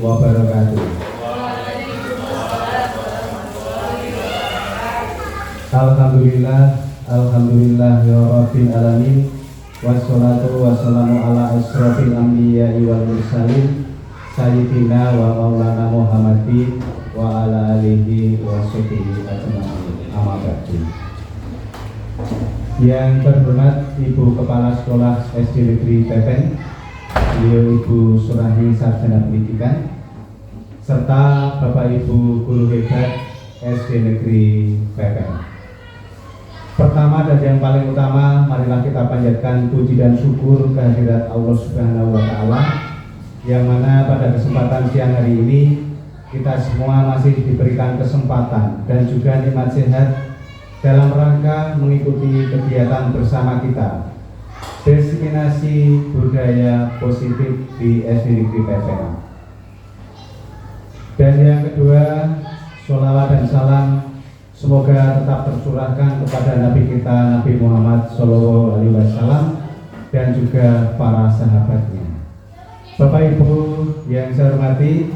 wabarakatuh. Alhamdulillah ya rabbil alamin. Wassalatu wassalamu ala asrofil anbiya'i wal mursalin sayyidina wa maulana Muhammadin wa ala alihi wa sahbihi ajma'in. Amma ba'du. Yang terhormat Ibu Kepala Sekolah SD Negeri Pepen, beliau Ibu Surahi Sarjana Pendidikan, serta Bapak Ibu Guru Hebat SD Negeri Pepen. Pertama dan yang paling utama, marilah kita panjatkan puji dan syukur kehadirat Allah Subhanahu wa Ta'ala, yang mana pada kesempatan siang hari ini kita semua masih diberikan kesempatan dan juga nikmat sehat dalam rangka mengikuti kegiatan bersama kita, diseminasi budaya positif di SD Negeri Pepen. Dan yang kedua, sholawat dan salam semoga tetap tercurahkan kepada Nabi kita, Nabi Muhammad SAW, dan juga para sahabatnya. Bapak Ibu yang saya hormati,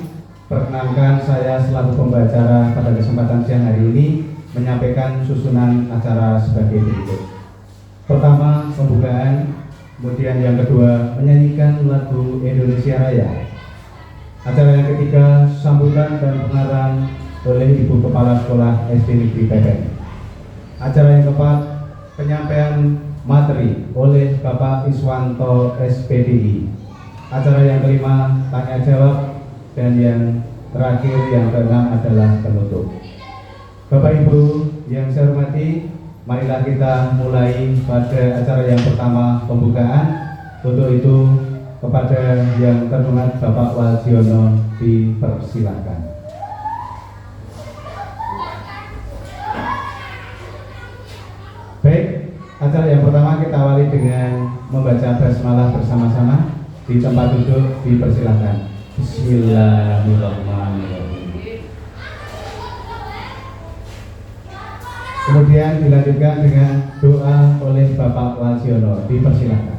perkenankan saya selaku pembicara pada kesempatan siang hari ini menyampaikan susunan acara sebagai berikut. Pertama, pembukaan, kemudian yang kedua, menyanyikan lagu Indonesia Raya. Acara yang ketiga, sambutan dan pengarang oleh Ibu Kepala Sekolah SD Negeri Pepen. Acara yang keempat, penyampaian materi oleh Bapak Iswanto SPDI. Acara yang kelima, tanya jawab, dan yang terakhir yang keenam adalah penutup. Bapak Ibu yang saya hormati, marilah kita mulai pada acara yang pertama, pembukaan. Untuk itu kepada yang terhormat Bapak Waldiono dipersilakan. Baik, acara yang pertama kita awali dengan membaca basmalah bersama-sama. Di tempat duduk dipersilakan. Bismillahirrahmanirrahim. Kemudian dilanjutkan dengan doa oleh Bapak Waldiono. Dipersilakan.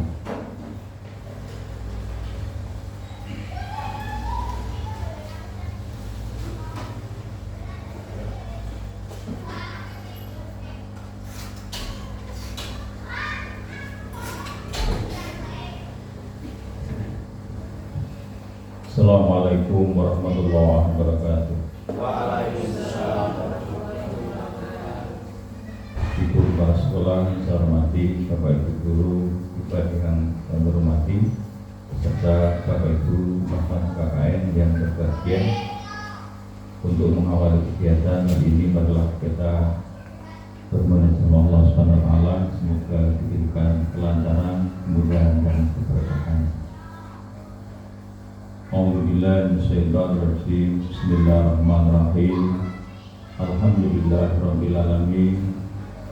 Assalamualaikum warahmatullahi wabarakatuh. Waalaikumsalam. Ibu Kepala Sekolah yang saya hormati, Bapak Ibu Guru, Ibu yang saya hormati, beserta Bapak Ibu Bapak KKN yang berbahagia. Untuk mengawali kegiatan hari ini, marilah kita bermohon sama Allah Subhanahu wa Ta'ala, semoga diberikan kelancaran, kemudahan dan keberkahan. Alhamdulillah, bismillahirrahmanirrahim. Alhamdulillahirabbil alamin.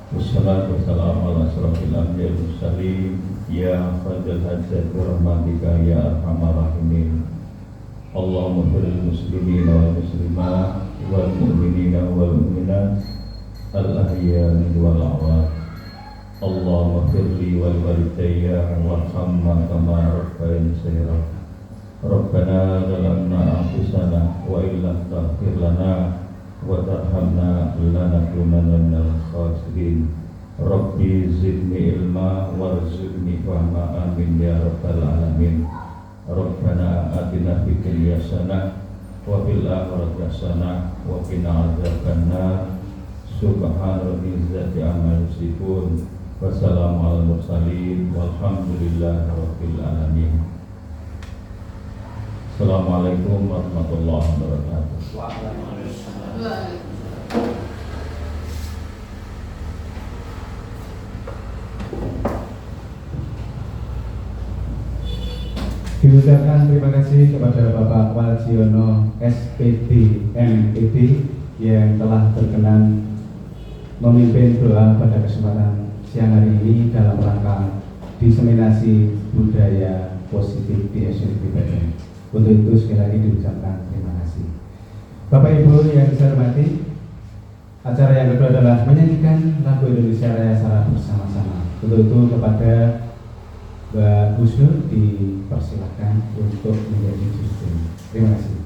Wassalatu wassalamu ala asrofil anbiya'i wal mursalin. Ya fadl hajat rahmatika ya arhamar rahimin. Allahumma firil muslimin wal muslimat wal mu'minina wal mu'minat al ahya'i wal amwat. Allahumma firli wal walidayya warhamma kama rabbayani shaghira. Rabbana zalamna anfusana wa illam taghfir lana wa tarhamna lanakunanna minal khasirin. Rabbi zidni ilma warzuqni fahma, amin ya rabbal alamin. Rabbana atina fid dunya hasanah wa fil akhirati hasanah wa qina adzabannar. Subhana rabbika amma yasifun. Wassalamu alal mursalin walhamdulillahi rabbil alamin. Assalamualaikum warahmatullahi wabarakatuh. Diucapkan terima kasih kepada Bapak Waldiono SPD MPD yang telah berkenan memimpin doa pada kesempatan siang hari ini dalam rangka diseminasi budaya positif di SD Negeri Pepen. Untuk itu sekali lagi diucapkan terima kasih. Bapak Ibu yang saya hormati, acara yang kedua adalah menyanyikan lagu Indonesia Raya secara bersama-sama. Untuk itu kepada Mbak Husnul dipersilakan untuk menjadi juri. Terima kasih.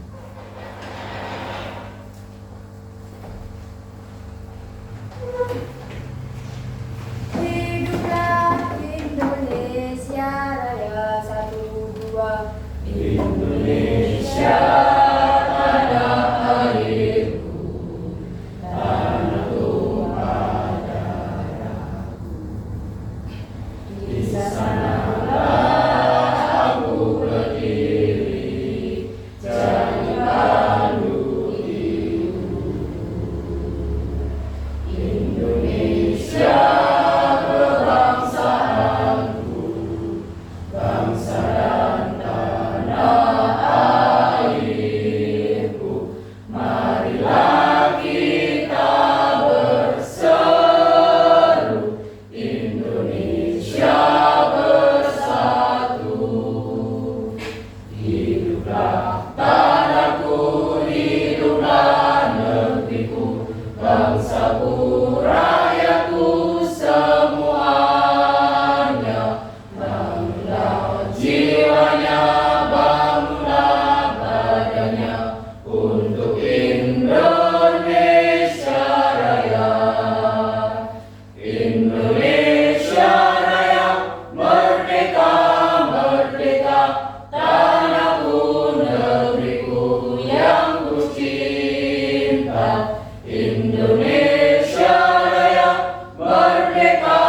Indonesia Raya, merdeka,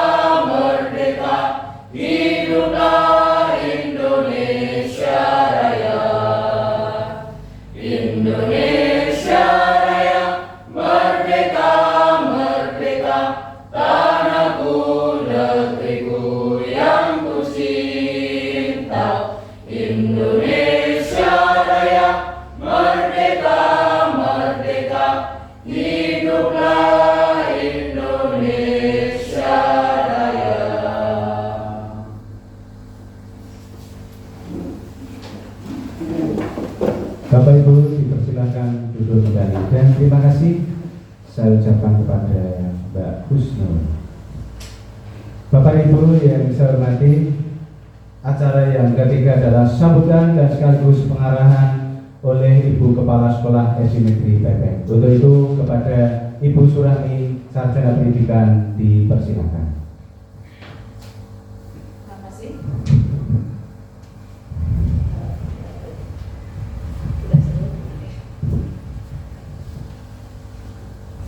merdeka, hiduplah Indonesia Raya. Indonesia Raya, merdeka, merdeka, tanahku, negeriku yang ku cinta. Indonesia Raya, merdeka, merdeka, hiduplah Indonesia Raya. Bapak Ibu dipersilakan duduk kembali dan terima kasih saya ucapkan kepada Mbak Husnul. Bapak Ibu yang saya hormati, acara yang ketiga adalah sambutan dan sekaligus pengarahan oleh Ibu Kepala Sekolah SD Negeri Pepeng. Untuk itu kepada Ibu Surani Sarjana Pendidikan dipersilakan. Terima kasih.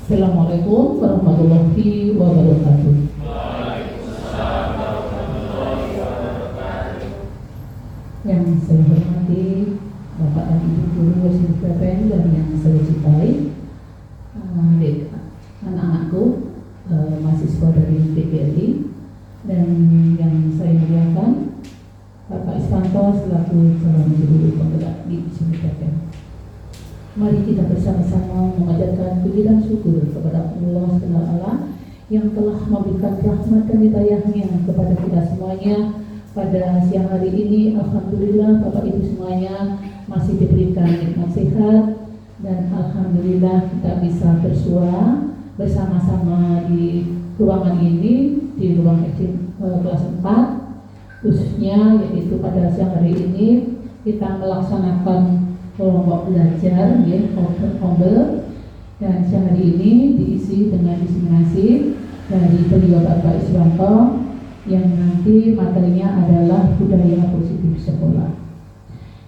Assalamualaikum warahmatullahi wabarakatuh. Yang saya hormati Bapak dan Ibu Guru SD Pepeng dan yang saya cintai anak-anakku, mahasiswa dari PGRI, dan yang saya muliakan Bapak Iswanto selaku calon juru penggerak di SD Pepeng. Mari kita bersama-sama mengajarkan puji dan syukur kepada Allah SWT yang telah memberikan rahmat dan hidayahnya kepada kita semuanya pada siang hari ini. Alhamdulillah Bapak Ibu semuanya masih diberikan nikmat sehat, dan alhamdulillah kita bisa bersua bersama-sama di ruangan ini, di ruang kelas 4 khususnya, yaitu pada siang hari ini kita melaksanakan kelompok belajar Ombel, dan siang hari ini diisi dengan diseminasi dari beliau Bapak Iswanto yang nanti materinya adalah budaya positif sekolah.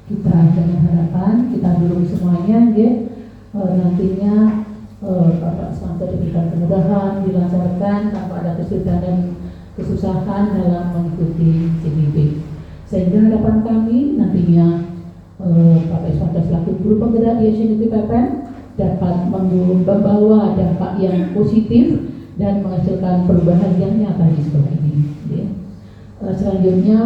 Kita dengan harapan kita dulu semuanya nantinya Bapak Iswanto diberikan kemudahan, dilancarkan tanpa ada kesulitan dan kesusahan dalam mengikuti CBB, sehingga harapan kami nantinya Bapak Iswanto selaku guru penggerak di SD Negeri Pepeng dapat membawa dampak yang positif dan menghasilkan perubahan yang nyata di sekolah ini. Selanjutnya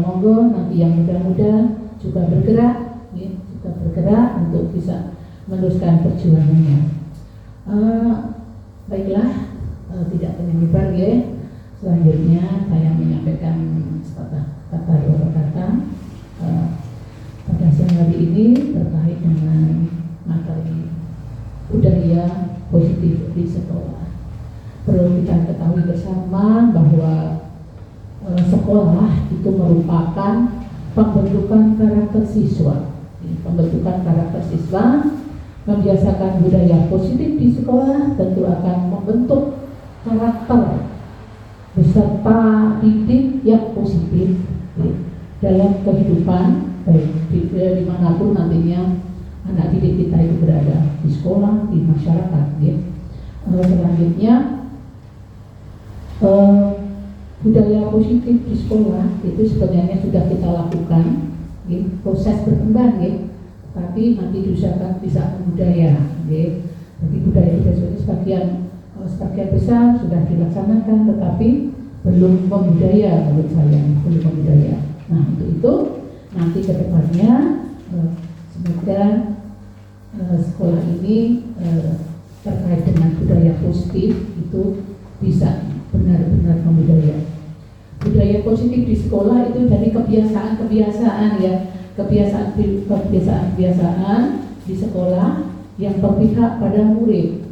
monggo nanti yang muda-muda juga bergerak untuk bisa meneruskan perjuangannya. Baiklah, tidak terlebar selanjutnya saya menyampaikan kata pada siang hari ini terkait dengan materi budaya positif di sekolah. Perlu kita ketahui bersama bahwa sekolah itu merupakan pembentukan karakter siswa. Pembentukan karakter siswa, membiasakan budaya positif di sekolah tentu akan membentuk karakter beserta didik yang positif dalam kehidupan, baik dimanapun nantinya anak didik kita itu berada, di sekolah, di masyarakat. Selanjutnya budaya positif di sekolah itu sebenarnya sudah kita lakukan, proses berkembang, tapi nanti diusahakan bisa membudaya. Jadi budaya itu sebagian besar sudah dilaksanakan, tetapi belum membudaya menurut saya, belum membudaya. Nah untuk itu nanti ke depannya semoga sekolah ini terkait dengan budaya positif itu bisa benar-benar membudaya. Budaya positif di sekolah itu dari kebiasaan-kebiasaan kebiasaan di sekolah yang berpihak pada murid,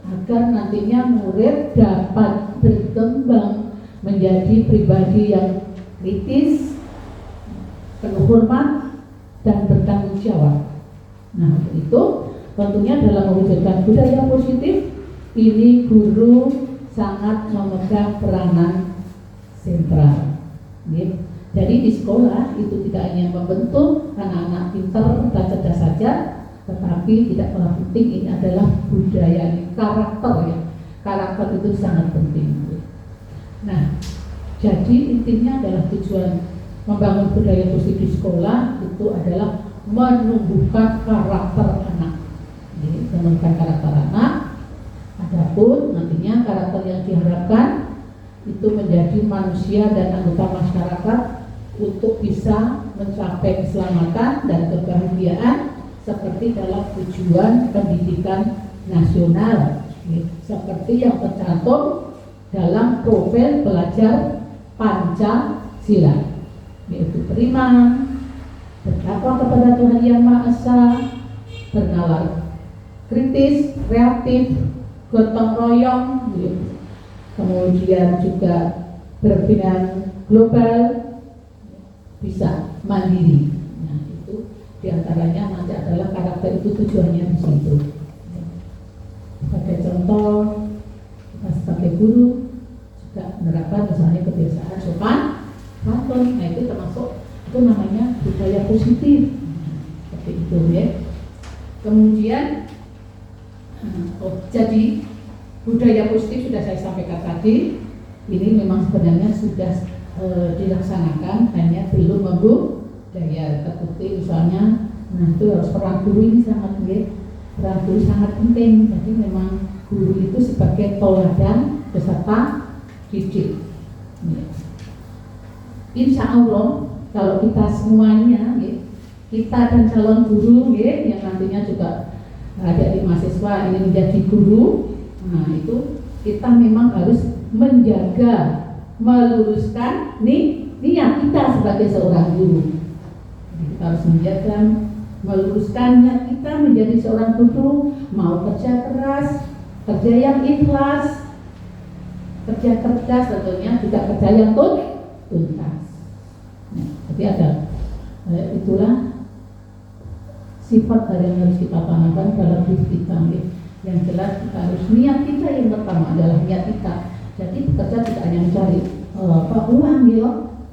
agar nantinya murid dapat berkembang menjadi pribadi yang kritis, penuh hormat, dan bertanggung jawab. Nah, untuk itu tentunya dalam mewujudkan budaya positif ini guru sangat memegang peranan sentral. Jadi di sekolah itu tidak hanya membentuk anak-anak pintar dan cerdas saja, Tetapi tidak kalah penting ini adalah budaya, karakter ya. Karakter itu sangat penting. Nah, jadi intinya adalah tujuan membangun budaya positif di sekolah itu adalah menumbuhkan karakter anak. Jadi, menumbuhkan karakter anak. Adapun nantinya karakter yang diharapkan itu menjadi manusia dan anggota masyarakat untuk bisa mencapai keselamatan dan kebahagiaan seperti dalam tujuan pendidikan nasional, seperti yang tercantum dalam profil pelajar Pancasila, yaitu beriman, bertakwa kepada Tuhan Yang Maha Esa, bernalar kritis, kreatif, gotong royong, kemudian juga berbina global, bisa mandiri. Nah, itu diantaranya nanti adalah karakter itu tujuannya di situ. Sebagai contoh, kita sebagai guru juga menerapkan misalnya kebiasaan sopan santun. Nah, itu termasuk itu namanya budaya positif. Seperti itu ya. Kemudian jadi budaya positif sudah saya sampaikan tadi. Ini memang sebenarnya sudah dilaksanakan, hanya belum membudaya. Terbukti misalnya, nah itu harus peran guru ini sangat peran guru sangat penting. Jadi memang guru itu sebagai teladan peserta didik. Insya Allah kalau kita semuanya, kita dan calon guru yang nantinya juga adik-adik mahasiswa ini menjadi guru, nah itu kita memang harus menjaga, meluruskan niat kita sebagai seorang guru. Kita harus menjaga, meluruskan niat kita menjadi seorang guru, mau kerja keras, kerja yang ikhlas, kerja cerdas tentunya, juga kerja yang tuntas. Nah, tapi ada itulah sifat yang harus kita tanamkan dalam diri kita. Yang jelas kita harus niat kita yang pertama adalah niat kita. Jadi bekerja tidak hanya mencari uang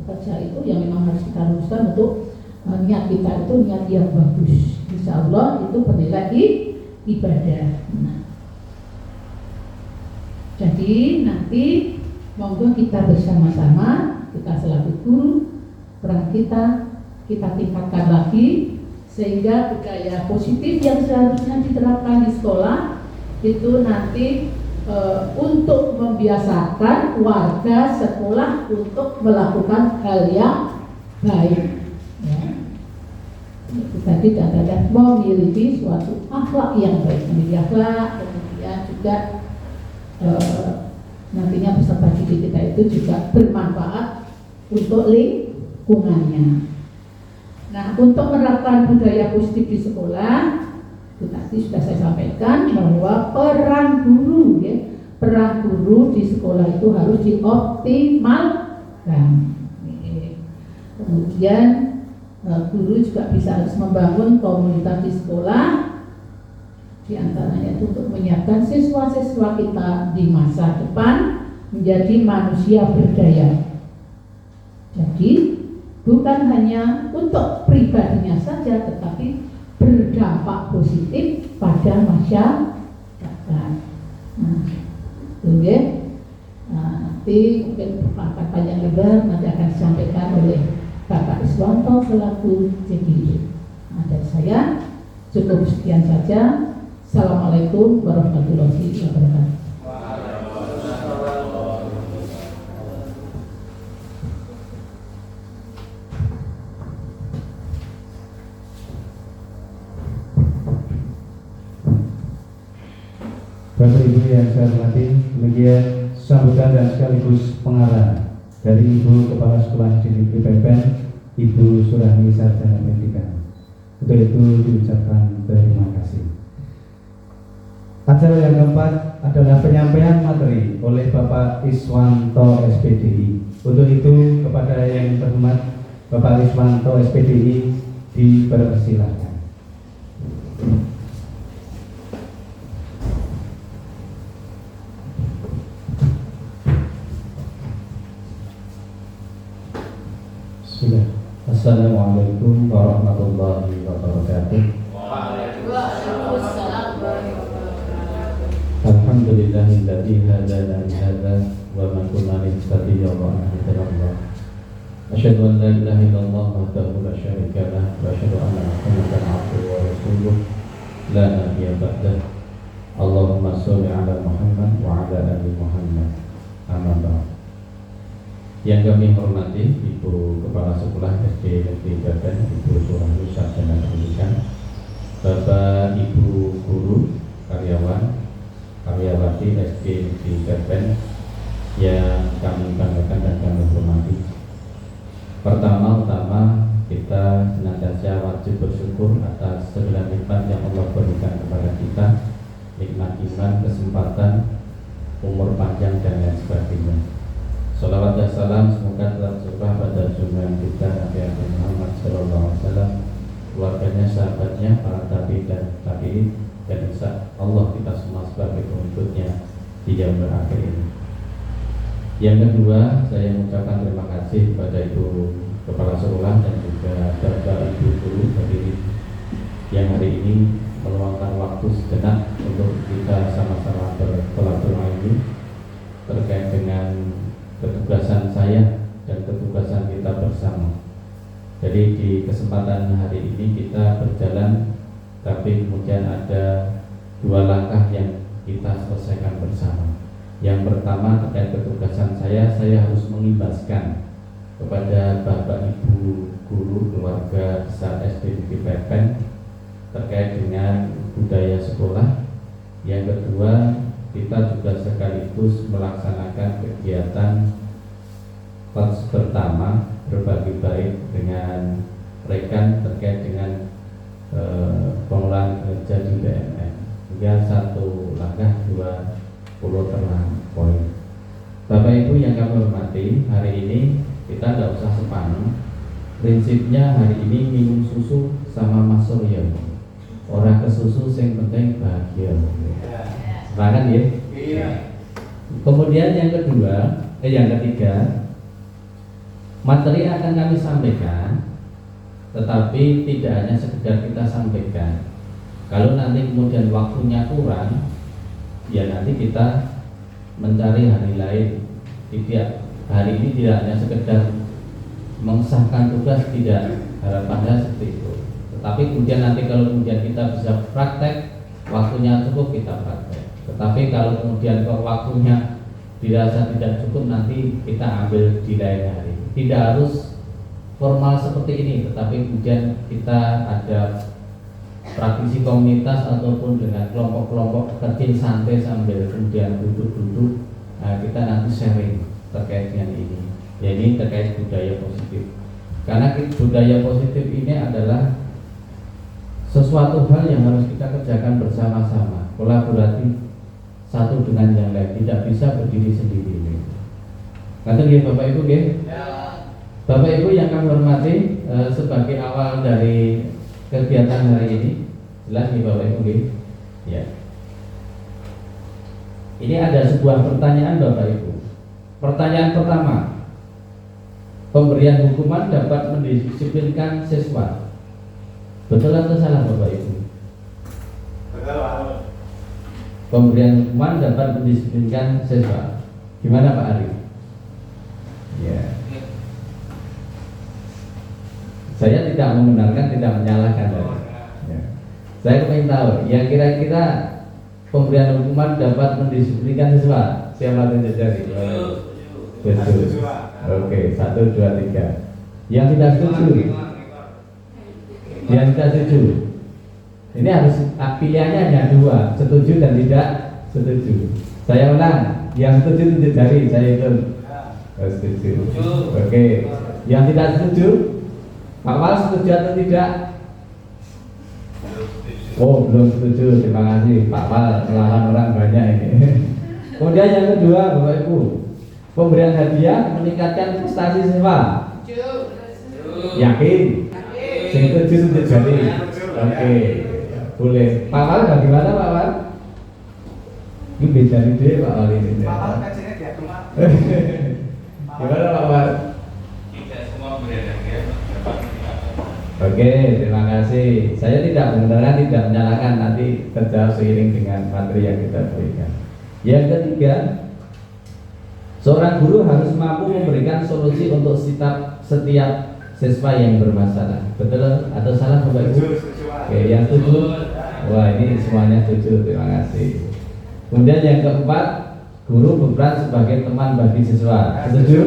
bekerja itu yang memang harus kita luruskan untuk niat kita itu niat yang bagus. Insya Allah itu bernilai ibadah. Nah, jadi nanti monggo kita bersama-sama, kita selaku guru, peran kita tingkatkan lagi sehingga budaya positif yang seharusnya diterapkan di sekolah itu nanti untuk membiasakan warga sekolah untuk melakukan hal yang baik. Ya. Itu tadi adalah memiliki suatu akhlak yang baik, memiliki akhlak, kemudian juga nantinya peserta didik kita itu juga bermanfaat untuk lingkungannya. Nah, untuk menerapkan budaya positif di sekolah, itu tadi sudah saya sampaikan bahwa peran guru di sekolah itu harus dioptimalkan. Kemudian guru juga bisa harus membangun komunitas di sekolah, di antaranya itu untuk menyiapkan siswa-siswa kita di masa depan menjadi manusia berdaya. Jadi bukan hanya untuk pribadinya saja, tetapi berdampak positif pada masyarakat. Nah, itu ya. Nah, nanti mungkin perkataan panjang lebar nanti akan disampaikan oleh Bapak Iswanto selaku JDI. Nah, dari saya cukup sekian saja. Assalamualaikum warahmatullahi wabarakatuh. Bapak Ibu yang saya hormati, demikian sambutan dan sekaligus pengarahan dari Ibu Kepala Sekolah Didik PPN, Ibu Surahmi Sarjana Pendidikan. Untuk itu diucapkan terima kasih. Acara yang keempat adalah penyampaian materi oleh Bapak Iswanto SPDI. Untuk itu kepada yang terhormat Bapak Iswanto SPDI dipersilahkan. Assalamualaikum warahmatullahi wabarakatuh. Waalaikumsalam. Alhamdulillahilladzi hadana li hadza wa ma kunna linahtadiya lawla an hadana Allah. Asyhadu an la ilaha illallah wahdahu la syarika lah wa asyhadu anna Muhammadan abduhu wa rasuluh la nabiyya ba'dah. Allahumma sholli ala Muhammad wa ala ali Muhammad. Amma ba'd. Yang kami hormati Ibu Kepala Sekolah SD Negeri Gagan, Ibu Surayu Sarjana Pendidikan, Bapak Ibu Guru, karyawan, karyawati SD Negeri Gagan yang kami banggakan dan kami hormati. Pertama-tama kita senantiasa wajib bersyukur atas segala nikmat yang Allah berikan kepada kita, nikmat iman, kesempatan, umur panjang dan lain sebagainya. Salawat dan salam semoga telah tercurah pada junjungan kita Nabi Muhammad SAW, keluarganya, sahabatnya, para tabi dan tabi'in, dan insya Allah kita semua sebagai pengikutnya di zaman akhir ini. Yang kedua, saya mengucapkan terima kasih kepada Ibu Kepala Sekolah dan juga Bapak Ibu Guru hadirin yang hari ini meluangkan waktu sejenak untuk kita sama-sama berkolaborasi terkait dengan ketugasan saya dan ketugasan kita bersama. Jadi di kesempatan hari ini kita berjalan, tapi kemudian ada dua langkah yang kita selesaikan bersama. Yang pertama terkait ketugasan saya harus mengimbaskan kepada Bapak Ibu Guru keluarga besar SD Negeri Gagan terkait dengan budaya sekolah. Yang kedua, kita juga sekaligus melaksanakan kegiatan pertama berbagi baik dengan rekan terkait dengan pengelolaan kerja di BMN. Hingga satu langkah 20 terang poin. Bapak Ibu yang kami hormati, hari ini kita tidak usah sepaneng. Prinsipnya hari ini minum susu sama Mas Surya. Orang ke susu yang penting bahagia. Sepakat ya? Iya. Kemudian yang ketiga, materi akan kami sampaikan, tetapi tidak hanya sekedar kita sampaikan. Kalau nanti kemudian waktunya kurang, ya nanti kita mencari hari lain. Tidak, hari ini tidak hanya sekedar mengesahkan tugas, tidak, harapannya seperti itu. Tetapi kemudian nanti kalau kemudian kita bisa praktek, waktunya cukup kita praktek. Tetapi kalau kemudian waktunya dirasa tidak cukup, nanti kita ambil di lain hari. Tidak harus formal seperti ini, tetapi kemudian kita ada praktisi komunitas ataupun dengan kelompok-kelompok kecil santai sambil kemudian duduk-duduk. Nah, kita nanti sharing terkait dengan ini. Ya, ini terkait budaya positif. Karena budaya positif ini adalah sesuatu hal yang harus kita kerjakan bersama-sama, kolaboratif satu dengan yang lain, tidak bisa berdiri sendiri. Nanti ya Bapak Ibu ya. Bapak Ibu yang kami hormati, sebagai awal dari kegiatan hari ini, jelas nih Bapak Ibu ya. Ini ada sebuah pertanyaan Bapak Ibu. Pertanyaan pertama, pemberian hukuman dapat mendisiplinkan siswa. Betul atau salah Bapak Ibu? Betul. Pemberian hukuman dapat mendisiplinkan siswa. Gimana Pak Ari? Ya. Saya tidak membenarkan, tidak menyalahkan. Ya. Saya ingin tahu, yang kira-kira pemberian hukuman dapat mendisiplinkan siswa. Siapa tunjuk jari? Setuju. Oke, 1, 2, 3. Yang tidak setuju? Yang tidak setuju? Ini harus pilihannya hanya 2, setuju dan tidak setuju. Saya ulang, yang setuju tunjuk jari, saya hitung. Setuju. Oke, yang tidak setuju? Pak Wal setuju atau tidak? Oh, belum setuju. Terima kasih Pak Wal, melawan orang banyak ini. Kemudian yang kedua, Bapak Ibu, pemberian hadiah meningkatkan prestasi siswa. Yakin? Yang setuju tunjuk jari. Oke, boleh. Pak Wal bagaimana Pak Wal? Ini beda ide Pak Wal ini. Pak Wal kecilnya dia cuma. Gimana Pak Wal? Tidak semua pemberian hadiah dapat. Oke, terima kasih. Saya tidak membenarkan, tidak menyalahkan, nanti terjawab seiring dengan materi yang kita berikan. Yang ketiga, seorang guru harus mampu memberikan solusi untuk setiap siswa yang bermasalah. Betul atau salah Bapak Ibu? Oke, yang tujuh. Wah, ini semuanya tujuh. Terima kasih. Kemudian yang keempat, guru berperan sebagai teman bagi siswa. Setuju?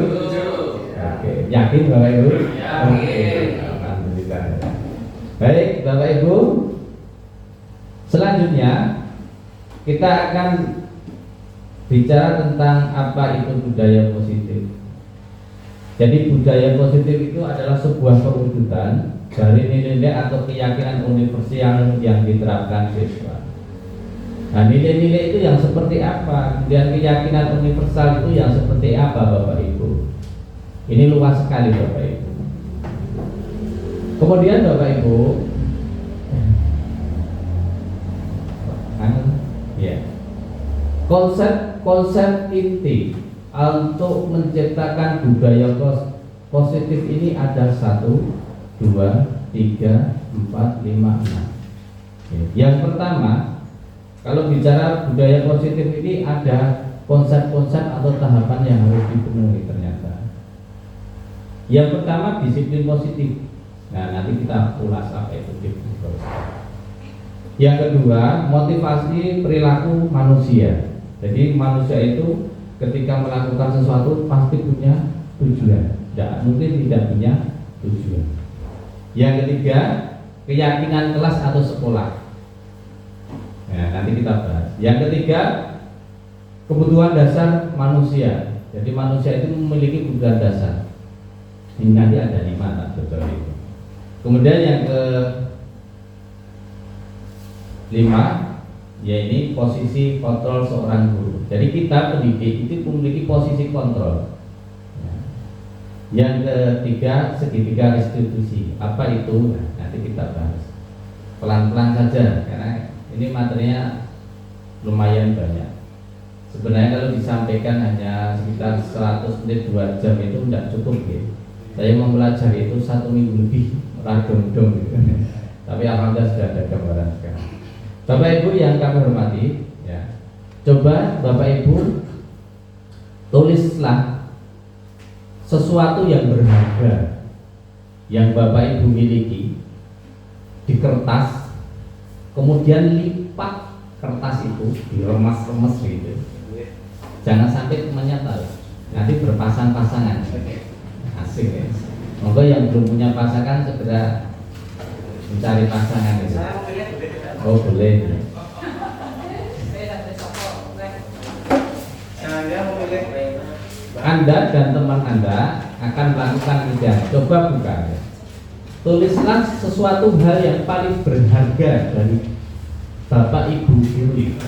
Oke, yakin Bapak Ibu? Oke, alhamdulillah. Baik, Bapak Ibu. Selanjutnya kita akan bicara tentang apa itu budaya positif. Jadi budaya positif itu adalah sebuah perwujudan dari nilai-nilai atau keyakinan universal yang diterapkan siswa. Nah, nilai-nilai itu yang seperti apa? Dan keyakinan universal itu yang seperti apa, Bapak Ibu? Ini luas sekali, Bapak Ibu. Kemudian Bapak Ibu, konsep inti untuk menciptakan budaya positif ini ada 1, 2, 3, 4, 5, 6. Yang pertama, kalau bicara budaya positif ini ada konsep-konsep atau tahapan yang harus dipenuhi ternyata. Yang pertama, disiplin positif. Nah, nanti kita ulas apa itu disiplin positif. Yang kedua, motivasi perilaku manusia. Jadi manusia itu ketika melakukan sesuatu pasti punya tujuan. Tidak mungkin tidak punya tujuan. Yang ketiga, keyakinan kelas atau sekolah. Nah, nanti kita bahas. Yang ketiga, kebutuhan dasar manusia. Jadi manusia itu memiliki kebutuhan dasar. Ini nanti ada 5 tak betul itu. Kemudian yang ke-5, yaitu posisi kontrol seorang guru. Jadi kita pendidik itu memiliki posisi kontrol. Yang ketiga, segitiga restitusi. Apa itu? Nah, nanti kita bahas pelan-pelan saja karena ini materinya lumayan banyak. Sebenarnya kalau disampaikan hanya sekitar 100 menit 2 jam itu tidak cukup ya. Saya mempelajari itu 1 minggu lebih radong-dong gitu. Tapi alhamdulillah sudah ada gambaran sekarang. Bapak Ibu yang kami hormati, ya, coba Bapak Ibu tulislah sesuatu yang berharga yang Bapak Ibu miliki di kertas, kemudian lipat kertas itu, diremas-remas gitu. Jangan sampai temannya tahu. Nanti berpasang-pasangan. Asik ya. Moga yang belum punya pasangan segera mencari pasangan itu. Oh boleh. Anda dan teman Anda akan melakukan ini. Coba buka. Tulislah sesuatu hal yang paling berharga dari Bapak Ibu pilih.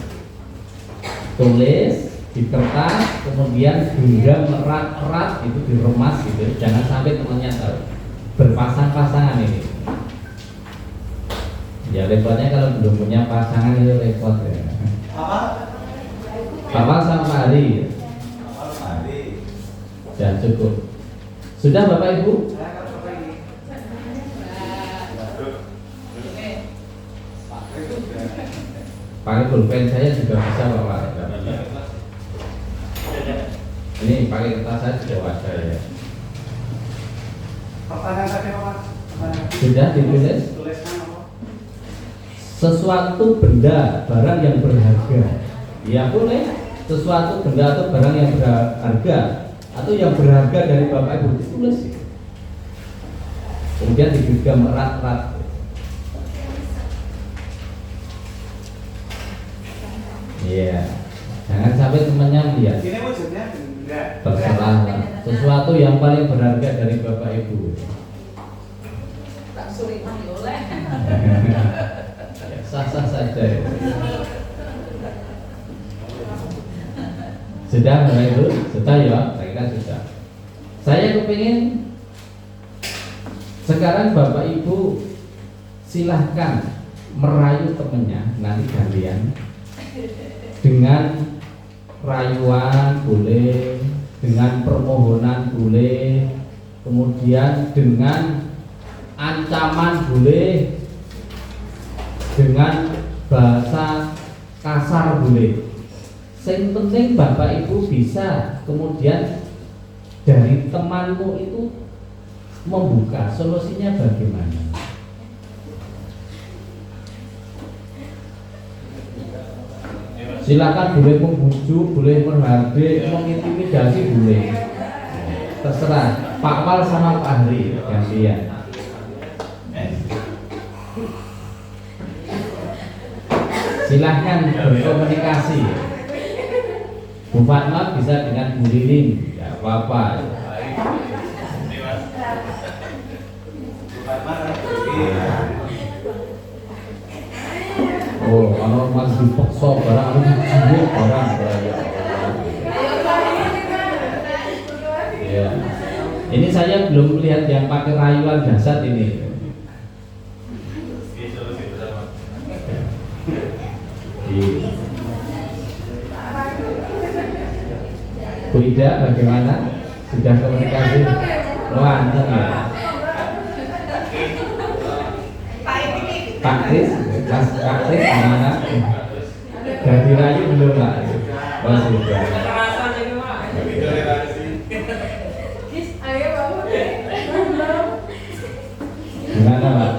Tulis di kertas, kemudian genggam erat-erat itu diremas gitu. Jangan sampai temannya tahu. Berpasang-pasangan ini. Ya repotnya kalau belum punya pasangan itu repot ya. Apa sama hari? Ya cukup. Sudah Bapak Ibu? Pakai pulpen saya juga bisa Bapak. Ini pakai kertas saya juga ada ya. Sudah ditulis? Sesuatu benda, barang yang berharga. Ya boleh. Sesuatu benda atau barang yang berharga atau yang berharga dari Bapak Ibu ditulis. Kemudian digenggam erat-erat. Iya. Jangan sampai temannya lihat. Ini wujudnya enggak. Terserah. Sesuatu yang paling berharga dari Bapak Ibu. Tak sulit oleh. Sah-sah saja ya. Sudah Bapak Ibu? Sudah ya? Saya kira sudah. Saya kepingin sekarang Bapak Ibu silahkan merayu temennya, nanti gantian, dengan rayuan boleh, dengan permohonan boleh, kemudian dengan ancaman boleh, dengan bahasa kasar boleh. Yang penting Bapak Ibu bisa kemudian dari temanmu itu membuka solusinya bagaimana. Silakan, boleh membujuk, boleh menghardik, mengintimidasi boleh. Terserah Pak Wal sama Pak Hari gantian. Silahkan berkomunikasi. Bu Fatma bisa dengan Bu Liling, tidak apa-apa. Oh, kalau masih dipaksa barang harus dijiwet barang ya. Ini saya belum melihat yang pakai rayuan jasad ini. Bu Ida bagaimana? Sudah komunikasi? Lancar ya. Pak Kris, Pak Kris gimana? Sudah dirayu belum Pak? Oh sudah. Gimana Pak?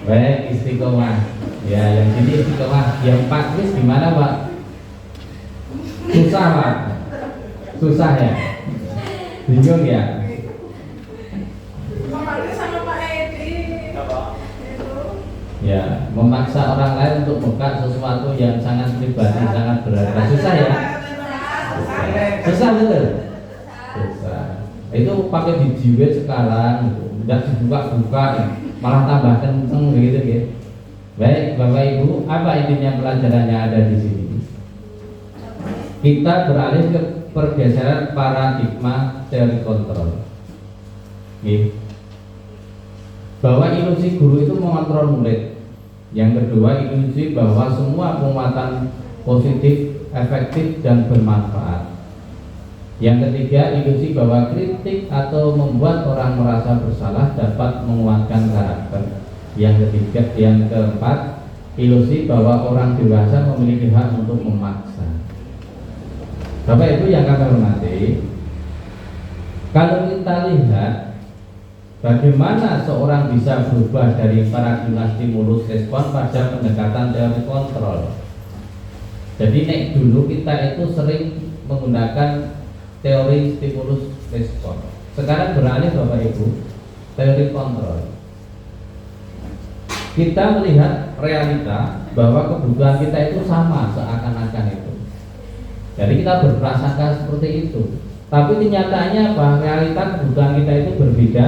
Baik, istiqomah. Ya, yang sini istiqomah. Yang Pak Kris gimana Pak? Susah Pak? Susah ya? Bingung ya? Ya, memaksa orang lain untuk buka sesuatu yang sangat pribadi, sangat berharga. Susah ya? Susah betul? Susah. Itu pakai dijiwet sekarang, tidak dibuka-buka, malah tambah kenceng gitu ya. Baik, Bapak Ibu, apa intinya pelajarannya ada di sini? Kita beralih ke pergeseran paradigma teori kontrol. Bahwa ilusi guru itu mengontrol murid. Yang kedua, ilusi bahwa semua penguatan positif, efektif, dan bermanfaat. Yang ketiga, ilusi bahwa kritik atau membuat orang merasa bersalah dapat menguatkan karakter. Yang keempat, ilusi bahwa orang dewasa memiliki hak untuk memaksa. Bapak Ibu yang kami hormati, kalau kita lihat bagaimana seorang bisa berubah dari paradigma stimulus respon pada pendekatan teori kontrol. Jadi dulu kita itu sering menggunakan teori stimulus respon. Sekarang beralih Bapak Ibu, teori kontrol. Kita melihat realita bahwa kebutuhan kita itu sama seakan-akan itu. Jadi kita berprasangka seperti itu. Tapi kenyataannya apa? Realita kebutuhan kita itu berbeda.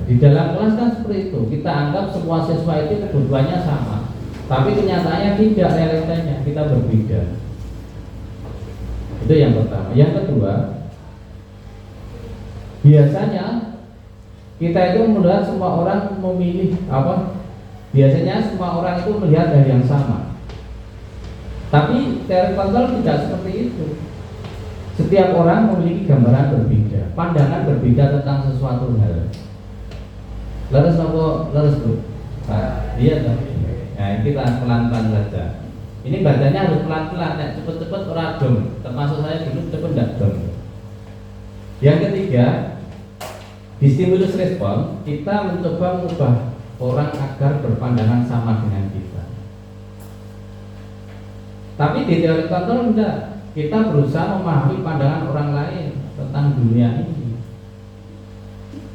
Di dalam kelas kan seperti itu. Kita anggap semua siswa itu kebutuhannya sama. Tapi kenyataannya tidak, realitanya kita berbeda. Itu yang pertama. Yang kedua, biasanya kita itu melihat semua orang memilih apa? Biasanya semua orang itu melihat dari yang sama. Tapi teori kontrol tidak seperti itu. Setiap orang memiliki gambaran berbeda, pandangan berbeda tentang sesuatu hal. Leres apa? Leres Bu? Pak, iya dong. Nah, kita pelan-pelan saja. Ini bacanya harus pelan-pelan, cepet-cepet ora dong. Termasuk saya dulu cepet ndak dong. Yang ketiga, di stimulus respon kita mencoba mengubah orang agar berpandangan sama dengan kita. Tapi di teori kontrol enggak. Kita berusaha memahami pandangan orang lain tentang dunia ini.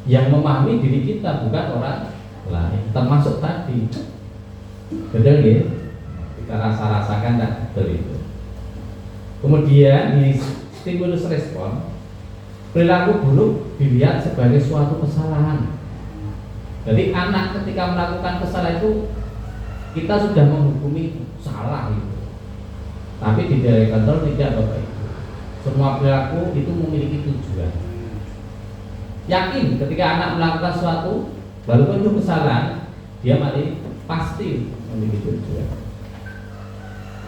Yang memahami diri kita bukan orang lain, termasuk tadi. Betul ya? Kita rasa-rasakan tak betul itu. Kemudian di stimulus respon, perilaku buruk dilihat sebagai suatu kesalahan. Jadi anak ketika melakukan kesalahan itu kita sudah menghukumi salah itu. Tapi di teori kontrol tidak Bapak Ibu. Semua perilaku itu memiliki tujuan. Yakin ketika anak melakukan sesuatu, walaupun itu kesalahan, dia pasti memiliki tujuan.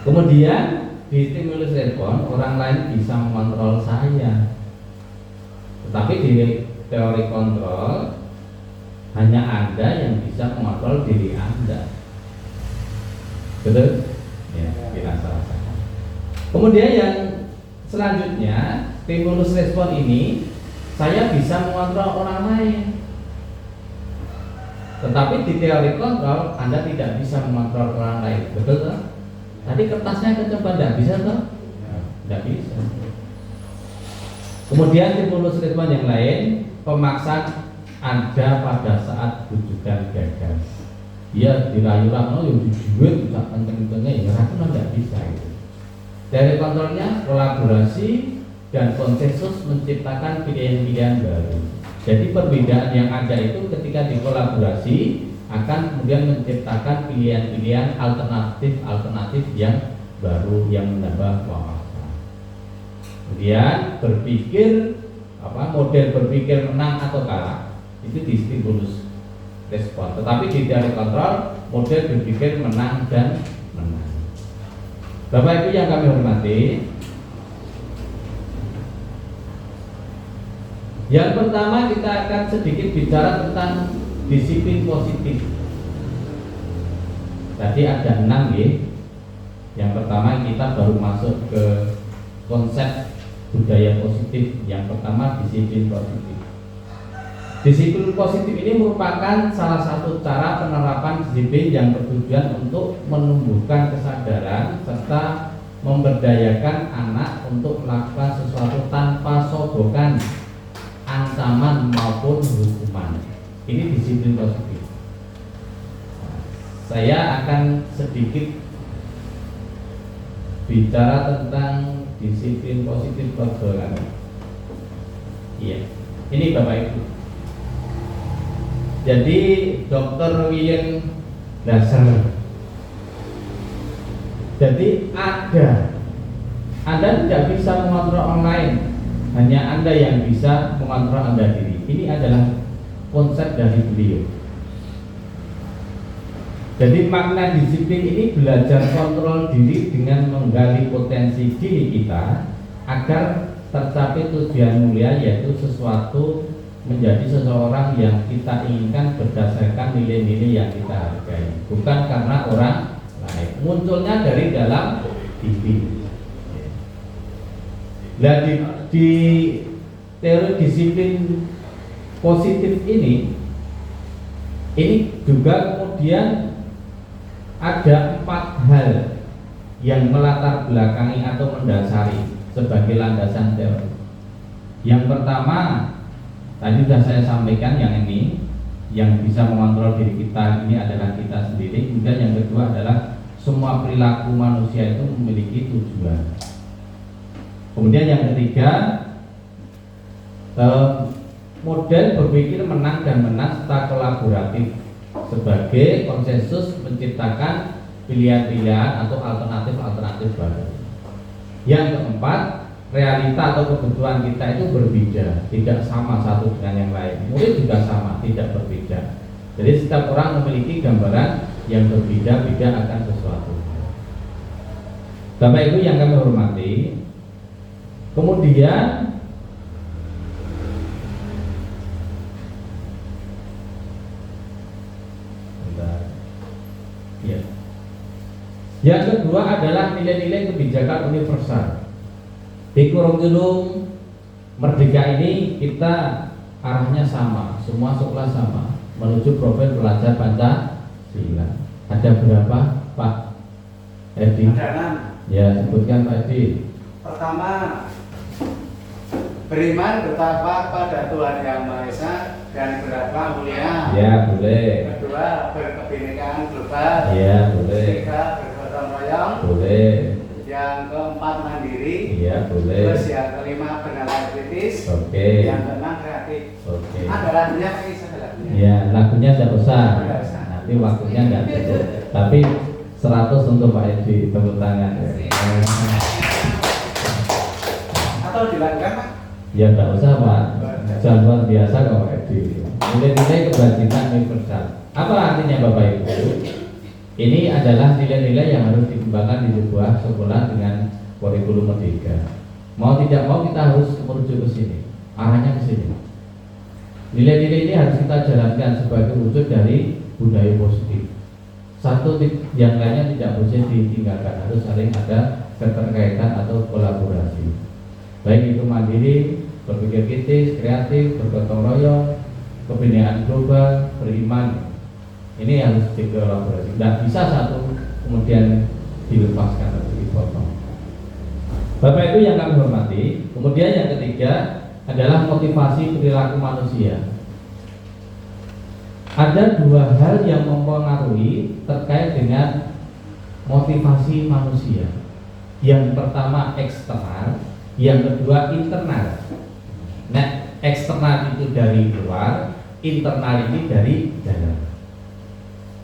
Kemudian di stimulus respon orang lain bisa mengontrol saya. Tetapi di teori kontrol hanya Anda yang bisa mengontrol diri Anda. Betul? Ya, kita rasakan. Kemudian yang selanjutnya, stimulus respon ini saya bisa mengontrol orang lain. Tetapi di teori kontrol Anda tidak bisa mengontrol orang lain. Betul tak? Tadi kertasnya kecoba tidak bisa toh? Tidak bisa. Kemudian stimulus respon yang lain, pemaksaan ada pada saat bujukan gagal. Ya dirayu-rayu yang dijual tidak kenceng-kencengnya ya aku tidak bisa itu. Dari kontrolnya kolaborasi dan konsensus menciptakan pilihan-pilihan baru. Jadi perbedaan yang ada itu ketika dikolaborasi akan kemudian menciptakan pilihan-pilihan alternatif yang baru yang menambah wawasan. Kemudian berpikir model berpikir menang atau kalah itu di stimulus respon. Tetapi di teori kontrol model berpikir menang dan menang. Bapak Ibu yang kami hormati, yang pertama kita akan sedikit bicara tentang disiplin positif. Tadi ada 6 ya. Yang pertama kita baru masuk ke konsep budaya positif. Yang pertama disiplin positif. Disiplin positif ini merupakan salah satu cara penerapan disiplin yang bertujuan untuk menumbuhkan kesadaran serta memberdayakan anak untuk melakukan sesuatu tanpa sogokan, ancaman maupun hukuman. Ini disiplin positif. Saya akan sedikit bicara tentang disiplin positif keluarga kami. Iya, ini Bapak Ibu. Jadi Dr. William Dasar. Jadi Anda tidak bisa mengontrol orang lain, hanya Anda yang bisa mengontrol Anda diri. Ini adalah konsep dari beliau. Jadi makna disiplin ini belajar kontrol diri dengan menggali potensi diri kita agar tercapai tujuan mulia, yaitu sesuatu menjadi seseorang yang kita inginkan berdasarkan nilai-nilai yang kita hargai, bukan karena orang lain. Munculnya dari dalam diri. Nah, di teori disiplin positif ini juga kemudian ada 4 hal yang melatar belakangi atau mendasari sebagai landasan teori. Yang pertama, tadi sudah saya sampaikan, yang bisa mengontrol diri kita ini adalah kita sendiri. Kemudian yang kedua adalah semua perilaku manusia itu memiliki tujuan. Kemudian yang ketiga, model berpikir menang dan menang serta kolaboratif sebagai konsensus menciptakan pilihan-pilihan atau alternatif baru. Yang keempat, realita atau kebutuhan kita itu berbeda, tidak sama satu dengan yang lain. Murid juga sama, tidak berbeda. Jadi setiap orang memiliki gambaran yang berbeda-beda akan sesuatu. Bapak Ibu yang kami hormati, kemudian yang kedua adalah nilai-nilai kebijakan universal. Di kurikulum Merdeka ini kita arahnya sama, semua sekolah sama, menuju profil pelajar Pancasila. Ada berapa, Pak Edi? Ada 6. Ya, sebutkan Pak Edi. Pertama, beriman betapa pada Tuhan Yang Maha Esa dan berakhlak mulia. Ya, boleh. Kedua, berkebinekaan global. Ya, boleh. Ketiga, bergotong royong. Boleh. Yang keempat, mandiri. Ya, boleh. Terus yang kelima, bernalar kritis. Oke. Yang keenam, kreatif. Oke. Ada lagunya, kisah lagunya. Ya, lagunya tidak usah. Tidak usah. Nanti waktunya nggak cukup. Tapi 100 untuk Pak Edi, tepuk tangan. Atau dilakukan, Pak? Ya nggak usah Pak, jangan luar biasa kok Pak Edi. Nilai-nilai kebajikan universal. Apa artinya Bapak Ibu? Ini adalah nilai-nilai yang harus dikembangkan di sebuah sekolah dengan kurikulum Merdeka. Mau tidak mau kita harus menuju ke sini, arahnya ke sini. Nilai-nilai ini harus kita jalankan sebagai wujud dari budaya positif. satu yang lainnya tidak boleh ditinggalkan, harus saling ada keterkaitan atau kolaborasi. Baik itu mandiri, berpikir kritis, kreatif, bergotong royong, kebinaan global, beriman. Ini harus dikolaborasi. Tidak bisa satu kemudian dilepaskan atau dipotong. Bapak Ibu yang kami hormati, kemudian yang ketiga adalah motivasi perilaku manusia. Ada dua hal yang mempengaruhi terkait dengan motivasi manusia. Yang pertama eksternal, yang kedua internal. Nah, eksternal itu dari luar, internal ini dari dalam.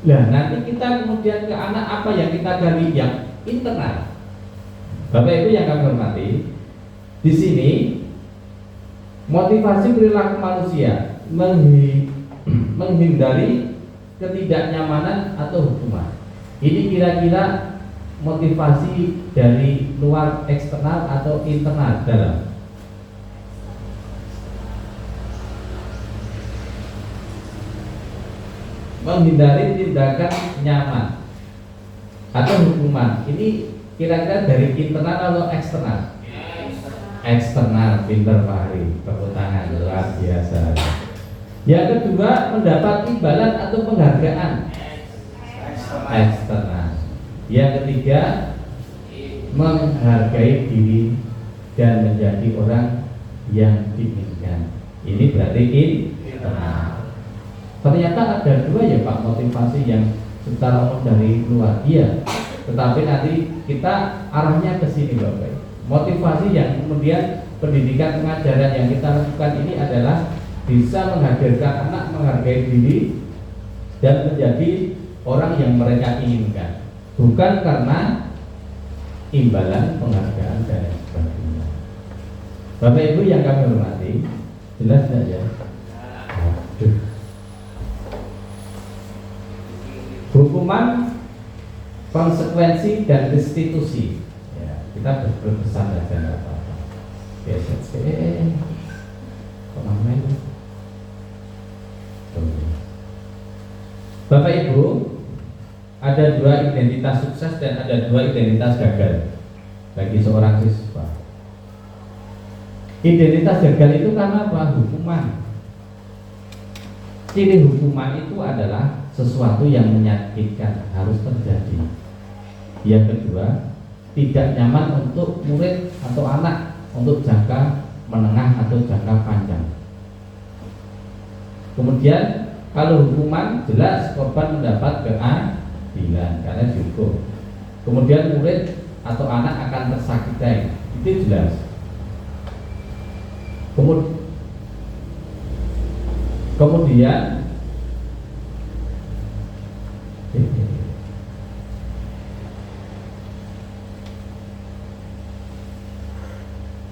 Nah, nanti kita kemudian ke anak apa yang kita gali yang internal. Bapak Ibu yang kami hormati, di sini motivasi perilaku manusia menghindari ketidaknyamanan atau hukuman. Ini kira-kira motivasi dari luar eksternal atau internal dalam. Menghindari tindakan nyaman atau hukuman. Ini kira-kira dari internal atau eksternal? Eksternal. Pinter Pak Hari, tepuk tangan, luar biasa. Yang kedua, mendapat imbalan atau penghargaan. Eksternal. Yang ketiga, menghargai diri dan menjadi orang yang diinginkan. Ini berarti internal. Ternyata ada dua ya Pak motivasi yang secara umum dari luar. Iya, tetapi nanti kita arahnya ke sini Bapak. Motivasi yang kemudian pendidikan pengajaran yang kita lakukan ini adalah bisa menghadirkan anak menghargai diri dan menjadi orang yang mereka inginkan, bukan karena imbalan, penghargaan dan sebagainya. Bapak Ibu yang kami hormati, jelas tidak ya? Hukuman, konsekuensi dan restitusi. Ya, kita berpesan saja tidak apa-apa. Kemana? Bapak Ibu, ada dua identitas sukses dan ada dua identitas gagal bagi seorang siswa. Identitas gagal itu karena apa? Hukuman. Ciri hukuman itu adalah sesuatu yang menyakitkan, harus terjadi. Yang kedua, tidak nyaman untuk murid atau anak untuk jangka menengah atau jangka panjang. Kemudian kalau hukuman jelas korban mendapat keadilan karena dihukum. Kemudian murid atau anak akan tersakiti, itu jelas. Kemudian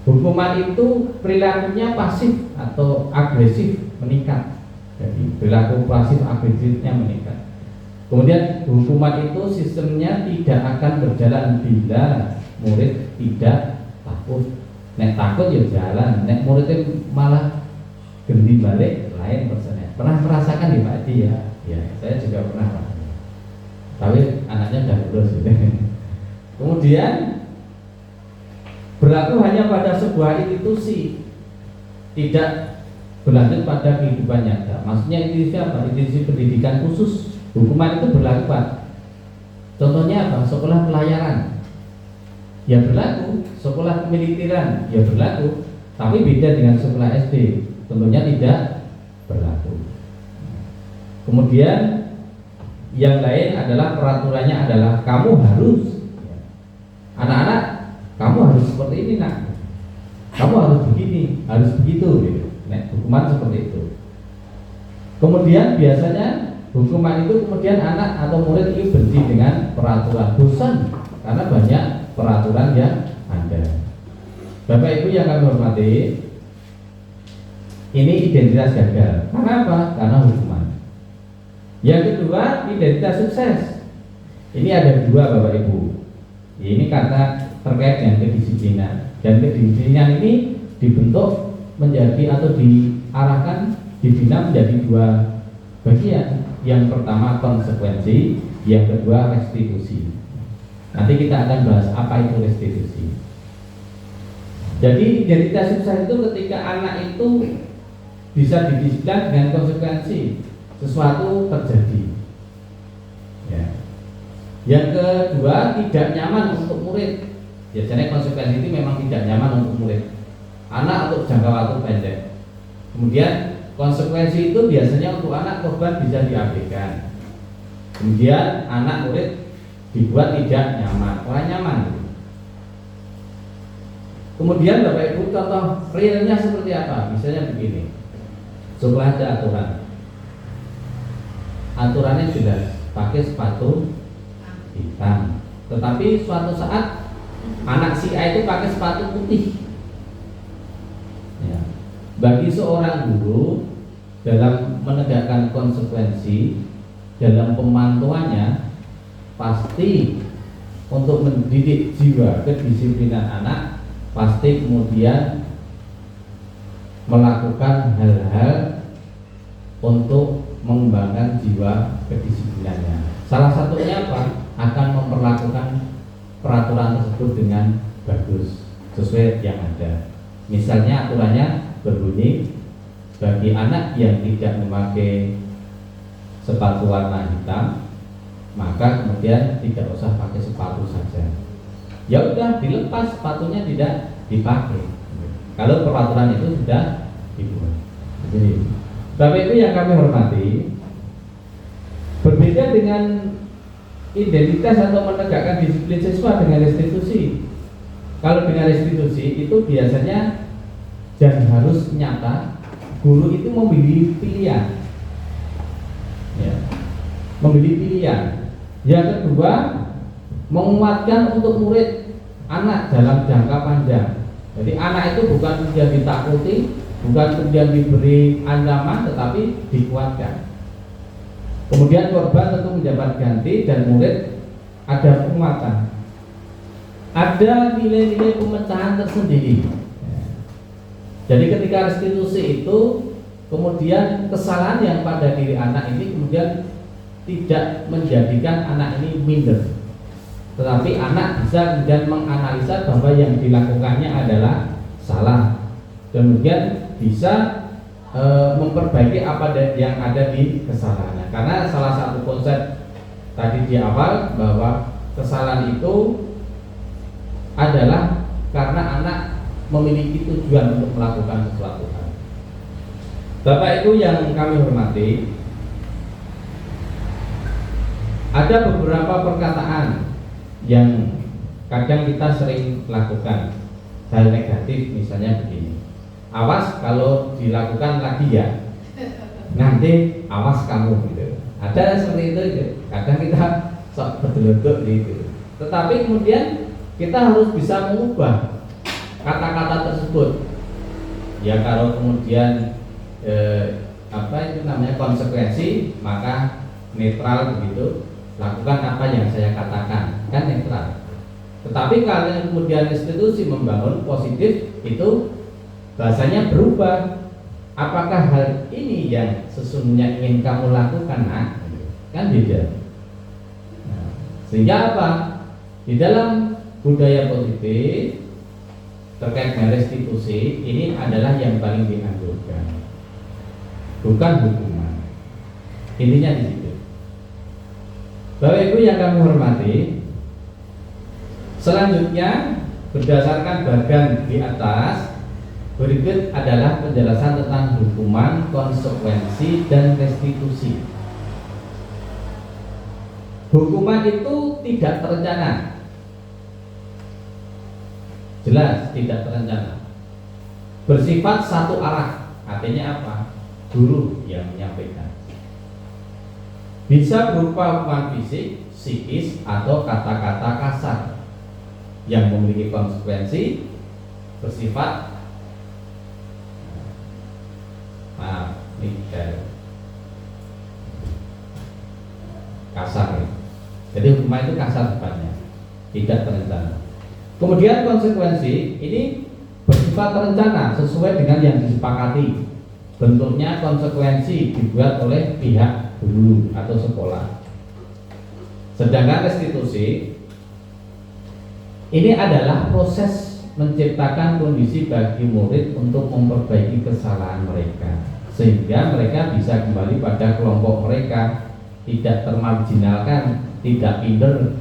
hukuman itu perilakunya pasif atau agresif meningkat. Jadi perilaku pasif agresifnya meningkat. Kemudian hukuman itu sistemnya tidak akan berjalan bila murid tidak takut. Nek takut ya jalan, nek muridnya malah gendi balik lain persennya. Pernah merasakan di Pak Edi ya? Ya, saya juga pernah Pak. Tapi anaknya udah lulus gitu. Kemudian berlaku hanya pada sebuah institusi, tidak berlanjut pada kehidupan nyata. Maksudnya institusi apa? Institusi pendidikan khusus. Hukuman itu berlaku Pak. Contohnya apa? Sekolah pelayaran ya berlaku, sekolah kemiliteran ya berlaku, tapi beda dengan sekolah SD, tentunya tidak berlaku. Kemudian yang lain adalah peraturannya adalah kamu harus, anak-anak kamu harus seperti ini nak, kamu harus begini, harus begitu gitu. Nah, hukuman seperti itu. Kemudian biasanya hukuman itu kemudian anak atau murid itu benci dengan peraturan, bosan karena banyak peraturan yang ada. Bapak Ibu yang kami hormati, ini identitas gagal. Karena apa? Karena hukuman. Yang kedua, identitas sukses. Ini ada dua Bapak Ibu. Ini karena terkait dengan kedisiplinan. Dan kedisiplinan ini dibentuk menjadi atau diarahkan, dibina menjadi dua bagian. Yang pertama konsekuensi, yang kedua restitusi. Nanti kita akan bahas apa itu restitusi. Jadi identitas sukses itu ketika anak itu bisa didisiplin dengan konsekuensi sesuatu terjadi. Ya. Yang kedua, tidak nyaman untuk murid. Biasanya konsekuensi itu memang tidak nyaman untuk murid. Anak untuk jangka waktu pendek. Kemudian konsekuensi itu biasanya untuk anak korban bisa diabaikan. Kemudian anak murid dibuat tidak nyaman, kurang nyaman. Kemudian Bapak Ibu contoh realnya seperti apa? Misalnya begini. Setelah ada aturan. Aturannya jelas, pakai sepatu hitam. Tetapi suatu saat anak si A itu pakai sepatu putih. Ya. Bagi seorang guru dalam menegakkan konsekuensi dalam pemantauannya, pasti untuk mendidik jiwa kedisiplinan anak, pasti kemudian melakukan hal-hal untuk mengembangkan jiwa kedisiplinannya. Salah satunya apa? Akan memperlakukan peraturan tersebut dengan bagus sesuai yang ada. Misalnya aturannya berbunyi, bagi anak yang tidak memakai sepatu warna hitam, maka kemudian tidak usah pakai sepatu saja. Ya udah, dilepas sepatunya, tidak dipakai. Kalau peraturan itu sudah dibuat. Jadi, Bapak Ibu yang kami hormati, berbeda dengan identitas atau menegakkan disiplin siswa dengan restitusi. Kalau dengan restitusi itu biasanya dan harus nyata, guru itu memilih pilihan. Ya, memilih pilihan. Yang kedua, menguatkan untuk murid anak dalam jangka panjang. Jadi anak itu bukan kemudian ditakuti, bukan kemudian diberi ancaman, tetapi dikuatkan. Kemudian korban tentu menjabat ganti dan murid ada penguatan. Ada nilai-nilai pemecahan tersendiri. Jadi ketika restitusi itu kemudian kesalahan yang pada diri anak ini kemudian tidak menjadikan anak ini minder, tetapi anak bisa kemudian menganalisa bahwa yang dilakukannya adalah salah, kemudian bisa memperbaiki apa yang ada di kesalahannya. Karena salah satu konsep tadi di awal bahwa kesalahan itu adalah karena anak memiliki tujuan untuk melakukan sesuatu hal. Bapak Ibu yang kami hormati, ada beberapa perkataan yang kadang kita sering lakukan, hal negatif, misalnya begini, awas kalau dilakukan lagi ya, nanti awas kamu gitu. Ada seperti itu, kadang kita sok betul-betul gitu. Tetapi kemudian kita harus bisa mengubah kata-kata tersebut. Ya kalau kemudian apa itu namanya konsekuensi, maka netral begitu. Lakukan apa yang saya katakan, kan netral. Tetapi kalau kemudian institusi membangun positif, itu bahasanya berubah. Apakah hal ini yang sesungguhnya ingin kamu lakukan? Nah, kan beda. Nah, sehingga apa? Di dalam budaya positif terkait dengan restitusi ini adalah yang paling dianjurkan, bukan hukuman. Intinya di situ. Bapak Ibu yang kami hormati, selanjutnya berdasarkan bagan di atas, berikut adalah penjelasan tentang hukuman, konsekuensi, dan restitusi. Hukuman itu tidak terencana, jelas tidak terencana, bersifat satu arah. Artinya apa? Guru yang menyampaikan. Bisa berupa hukuman fisik, psikis, atau kata-kata kasar yang memiliki konsekuensi, bersifat kasar. Jadi hukuman itu kasar sifatnya, tidak terencana. Kemudian konsekuensi ini bersifat terencana sesuai dengan yang disepakati. Bentuknya konsekuensi dibuat oleh pihak guru atau sekolah. Sedangkan restitusi ini adalah proses menciptakan kondisi bagi murid untuk memperbaiki kesalahan mereka, sehingga mereka bisa kembali pada kelompok mereka, tidak termarginalkan, tidak minder,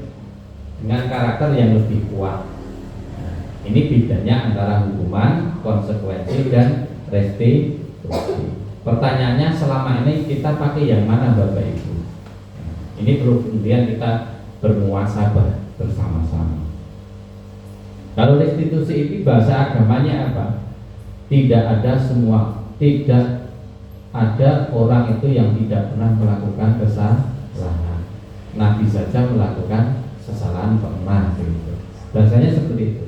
dengan karakter yang lebih kuat. Nah, ini bedanya antara hukuman, konsekuensi, dan restitusi. Pertanyaannya, selama ini kita pakai yang mana Bapak Ibu? Ini perlu kemudian kita bermuasabah bersama-sama. Kalau restitusi itu bahasa agamanya apa? Tidak ada orang itu yang tidak pernah melakukan kesalahan. Nabi saja melakukan kesalahan pernah, gitu. Bahasanya seperti itu.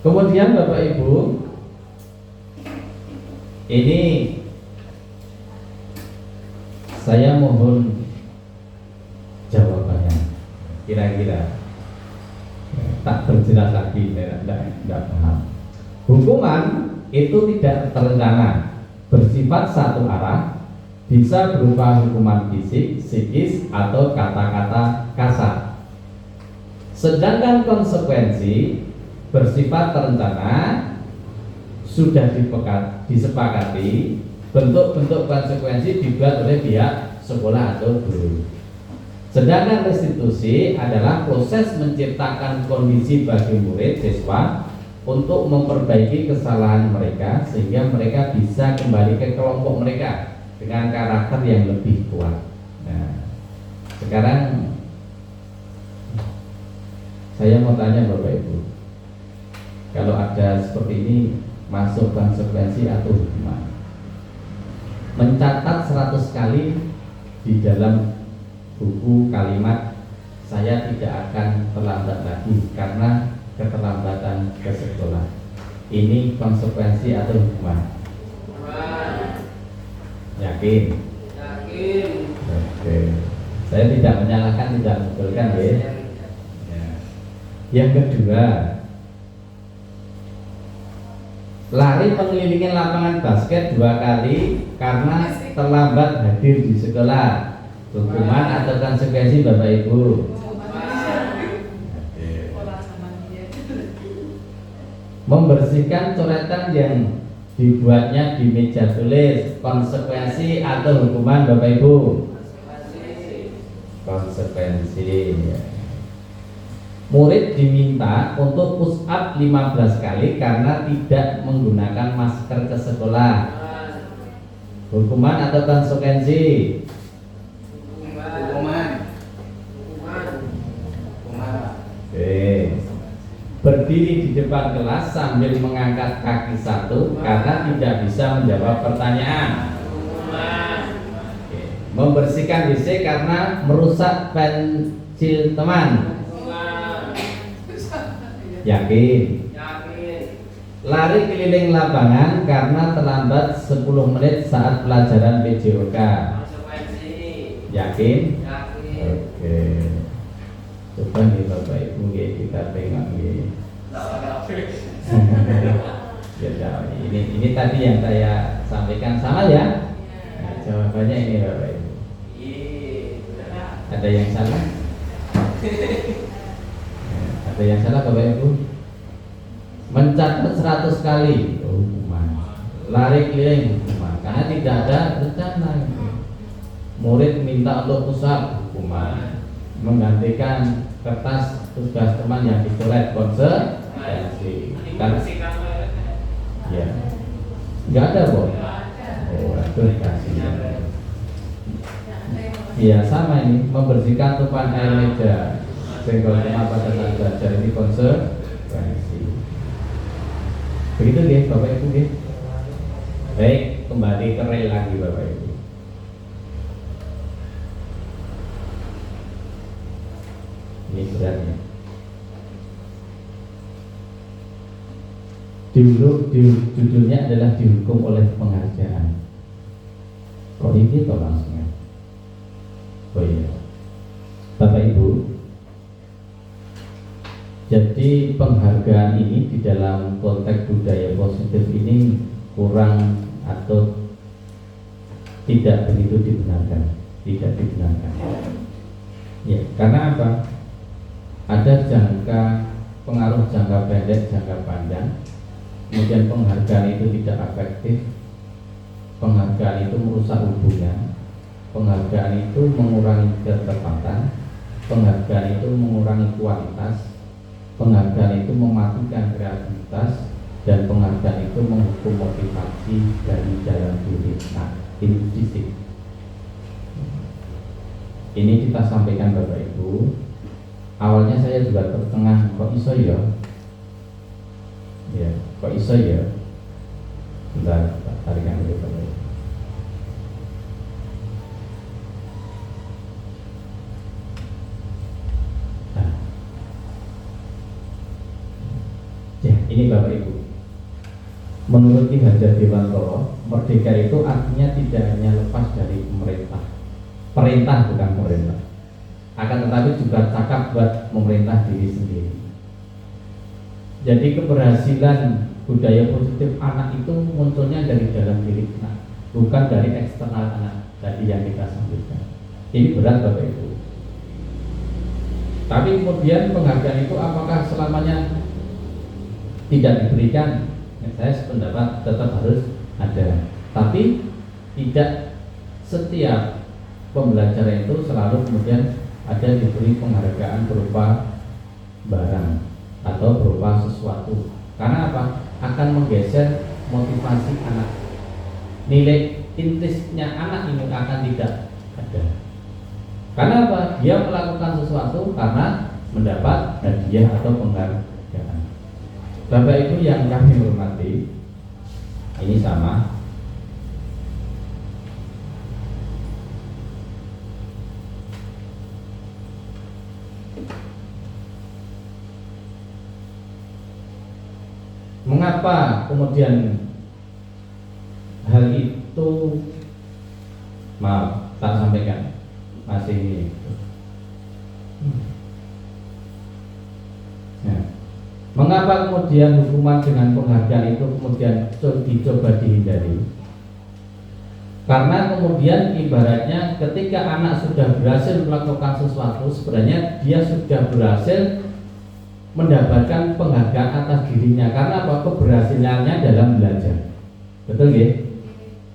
Kemudian Bapak Ibu, ini saya mohon jawabannya. Kira-kira tak terjelas lagi, tidak paham. Hukuman itu tidak terencana, bersifat satu arah, bisa berupa hukuman fisik, psikis, atau kata-kata kasar. Sedangkan konsekuensi bersifat terencana, sudah disepakati, bentuk-bentuk konsekuensi dibuat oleh pihak sekolah atau guru. Sedangkan restitusi adalah proses menciptakan kondisi bagi murid siswa untuk memperbaiki kesalahan mereka, sehingga mereka bisa kembali ke kelompok mereka dengan karakter yang lebih kuat. Nah, sekarang saya mau tanya Bapak Ibu, kalau ada seperti ini, masuk konsekuensi atau hukuman? Mencatat 100 kali di dalam buku kalimat saya tidak akan terlambat lagi karena keterlambatan ke sekolah. Ini konsekuensi atau hukuman? Yakin? Yakin. Oke. Saya tidak menyalahkan, tidak membetulkan ya. Yang kedua, lari mengelilingi lapangan basket 2 kali karena terlambat hadir di sekolah. Hukuman atau konsekuensi Bapak Ibu? Membersihkan coretan yang dibuatnya di meja tulis, konsekuensi atau hukuman Bapak Ibu? Konsekuensi. Murid diminta untuk push up 15 kali karena tidak menggunakan masker ke sekolah. Hukuman atau konsekuensi? Hukuman. Oke. Berdiri di depan kelas sambil mengangkat kaki satu karena tidak bisa menjawab pertanyaan. Oke. Membersihkan WC karena merusak pensil teman. Yakin? Yakin. Lari keliling lapangan karena terlambat 10 menit saat pelajaran PJOK. Konsekuensi. Yakin? Yakin. Oke. Coba nih Bapak Ibu kita tengok nih. Ya, ini tadi yang saya sampaikan sama ya. Nah, jawabannya ini Bapak Ibu. Ada yang salah? Ada yang salah Bapak Ibu? Mencatat 100 kali hukuman. Lari keliling hukuman karena tidak ada rencana. Murid minta untuk pusat hukuman. Menggantikan kertas tugas teman yang dicoret konsekuensi. Ya, nggak ada Bob. Oh, itu kasih. Iya sama ini, membersihkan tumpahan air meja senggol teman pada saat belajar, ini konsekuensi. Begitu ya Bapak Ibu ya. Baik, kembali ke rel lagi Bapak Ibu. Ini beratnya. Judulnya adalah dihukum oleh penghargaan. Kok ini toh langsungnya? Oh iya, Bapak Ibu. Jadi penghargaan ini di dalam konteks budaya positif ini kurang atau tidak begitu dibenarkan, tidak dibenarkan. Ya, karena apa? Ada pengaruh jangka pendek, jangka panjang. Kemudian penghargaan itu tidak efektif, penghargaan itu merusak hubungan, penghargaan itu mengurangi ketepatan, penghargaan itu mengurangi kualitas, penghargaan itu mematikan kreativitas, dan penghargaan itu menghukum motivasi dari dalam diri. Nah, ini fisik. Ini kita sampaikan Bapak Ibu. Awalnya saya juga tertengah, kok iso ya? Ya, kok iso ya? Bentar, tarikan dulu Bapak Ibu. Nah. Ya, ini Bapak Ibu. Menurut Ki Hajar Dewantoro, merdeka itu artinya tidak hanya lepas dari pemerintah. Perintah bukan pemerintah. Akan tetapi juga cakap buat memerintah diri sendiri. Jadi keberhasilan budaya positif anak itu munculnya dari dalam diri anak, bukan dari eksternal anak tadi yang kita sampaikan. Ini berat Bapak Ibu. Tapi kemudian penghargaan itu apakah selamanya tidak diberikan? Saya sependapat tetap harus ada. Tapi tidak setiap pembelajaran itu selalu kemudian ada diberi penghargaan berupa barang atau berupa sesuatu. Karena apa? Akan menggeser motivasi anak. Nilai intisnya anak ini akan tidak ada. Karena apa? Dia melakukan sesuatu karena mendapat hadiah atau penghargaan. Bapak Ibu yang kami hormati, ini sama. Mengapa kemudian hal itu, maaf, tak sampaikan masih ini. Ya. Mengapa kemudian hukuman dengan penghargaan itu kemudian dicoba dihindari? Karena kemudian ibaratnya ketika anak sudah berhasil melakukan sesuatu, sebenarnya dia sudah berhasil mendapatkan penghargaan atas dirinya. Karena apa? Keberhasilannya dalam belajar. Betul ya?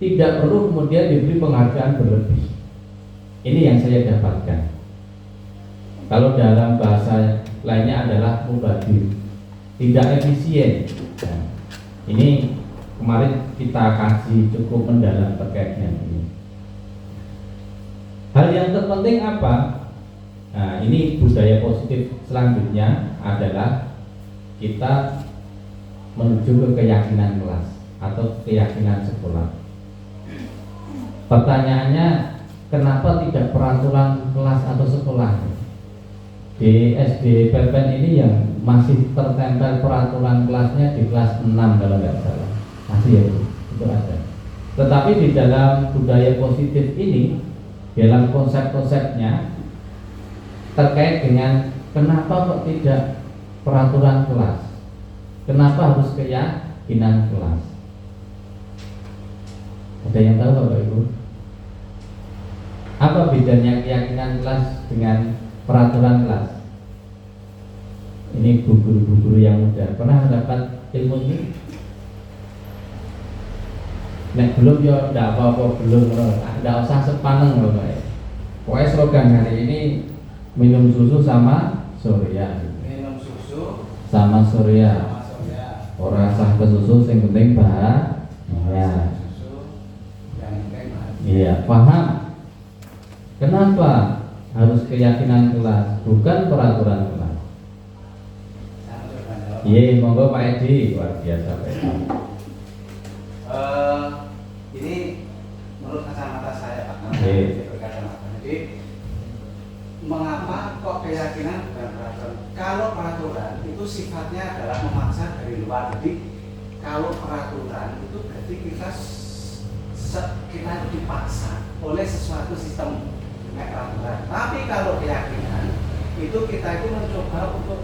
Tidak perlu kemudian diberi penghargaan berlebih. Ini yang saya dapatkan. Kalau dalam bahasa lainnya adalah mubadir, tidak efisien. Nah, ini kemarin kita kaji cukup mendalam terkait dengan ini. Hal yang terpenting apa? Nah, ini budaya positif selanjutnya adalah kita menuju ke keyakinan kelas atau keyakinan sekolah. Pertanyaannya, kenapa tidak peraturan kelas atau sekolah? Di SD PPN ini yang masih tertempel peraturan kelasnya di kelas 6 kalau nggak salah. Masih ya, itu ada. Tetapi di dalam budaya positif ini, dalam konsep-konsepnya terkait dengan kenapa kok tidak peraturan kelas, kenapa harus keyakinan kelas. Ada yang tahu Bapak Ibu? Apa bedanya keyakinan kelas dengan peraturan kelas? Ini guru-guru yang muda pernah mendapat ilmu ini? Nek belum ya tidak apa-apa, belum, tidak usah sepaneng loh Pak. Pokoknya slogan hari ini minum susu sama Surya. Minum susu sama Surya. sama Surya. Ora sah ke susu, yang penting bahagia. Susu yang penting bahagia. Iya, paham. Kenapa harus keyakinan kelas, bukan peraturan kelas? Saya coba jawab. Iya, monggo Pak Edi, luar biasa Pak Edi. Ini menurut kacamata saya Pak, Oke. berkacamata. Jadi mengapa kok keyakinan bukan peraturan? Kalau peraturan itu sifatnya adalah memaksa dari luar. Jadi kalau peraturan itu berarti kita itu dipaksa oleh sesuatu sistem peraturan. Tapi kalau keyakinan itu kita itu mencoba untuk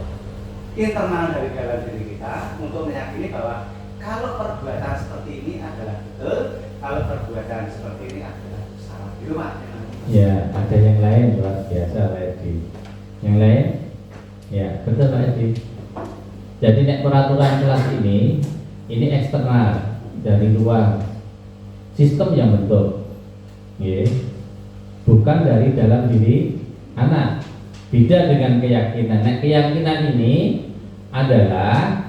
internal dari dalam diri kita untuk meyakini bahwa kalau perbuatan seperti ini adalah betul, kalau perbuatan seperti ini adalah Itu Pak. Ya, ada yang lain luar biasa Pak Edi. Yang lain? Ya, betul Pak Edi. Jadi nek peraturan kelas ini eksternal dari luar. Sistem yang bentuk. Ya. Bukan dari dalam diri anak. Beda dengan keyakinan. Nah, keyakinan ini adalah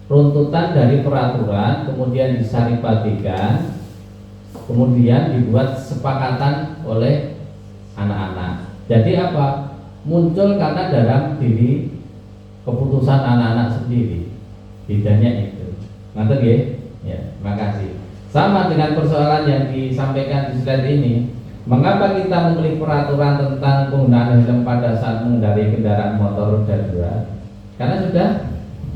runtutan dari peraturan, kemudian disaripatikan, kemudian dibuat sepakatan oleh anak-anak. Jadi apa? Muncul karena dalam diri keputusan anak-anak sendiri. Bedanya itu. Ngerti ya? Ya, makasih. Sama dengan persoalan yang disampaikan di slide ini. Mengapa kita memilih peraturan tentang penggunaan helm pada saat mengendarai kendaraan motor roda 2? Karena sudah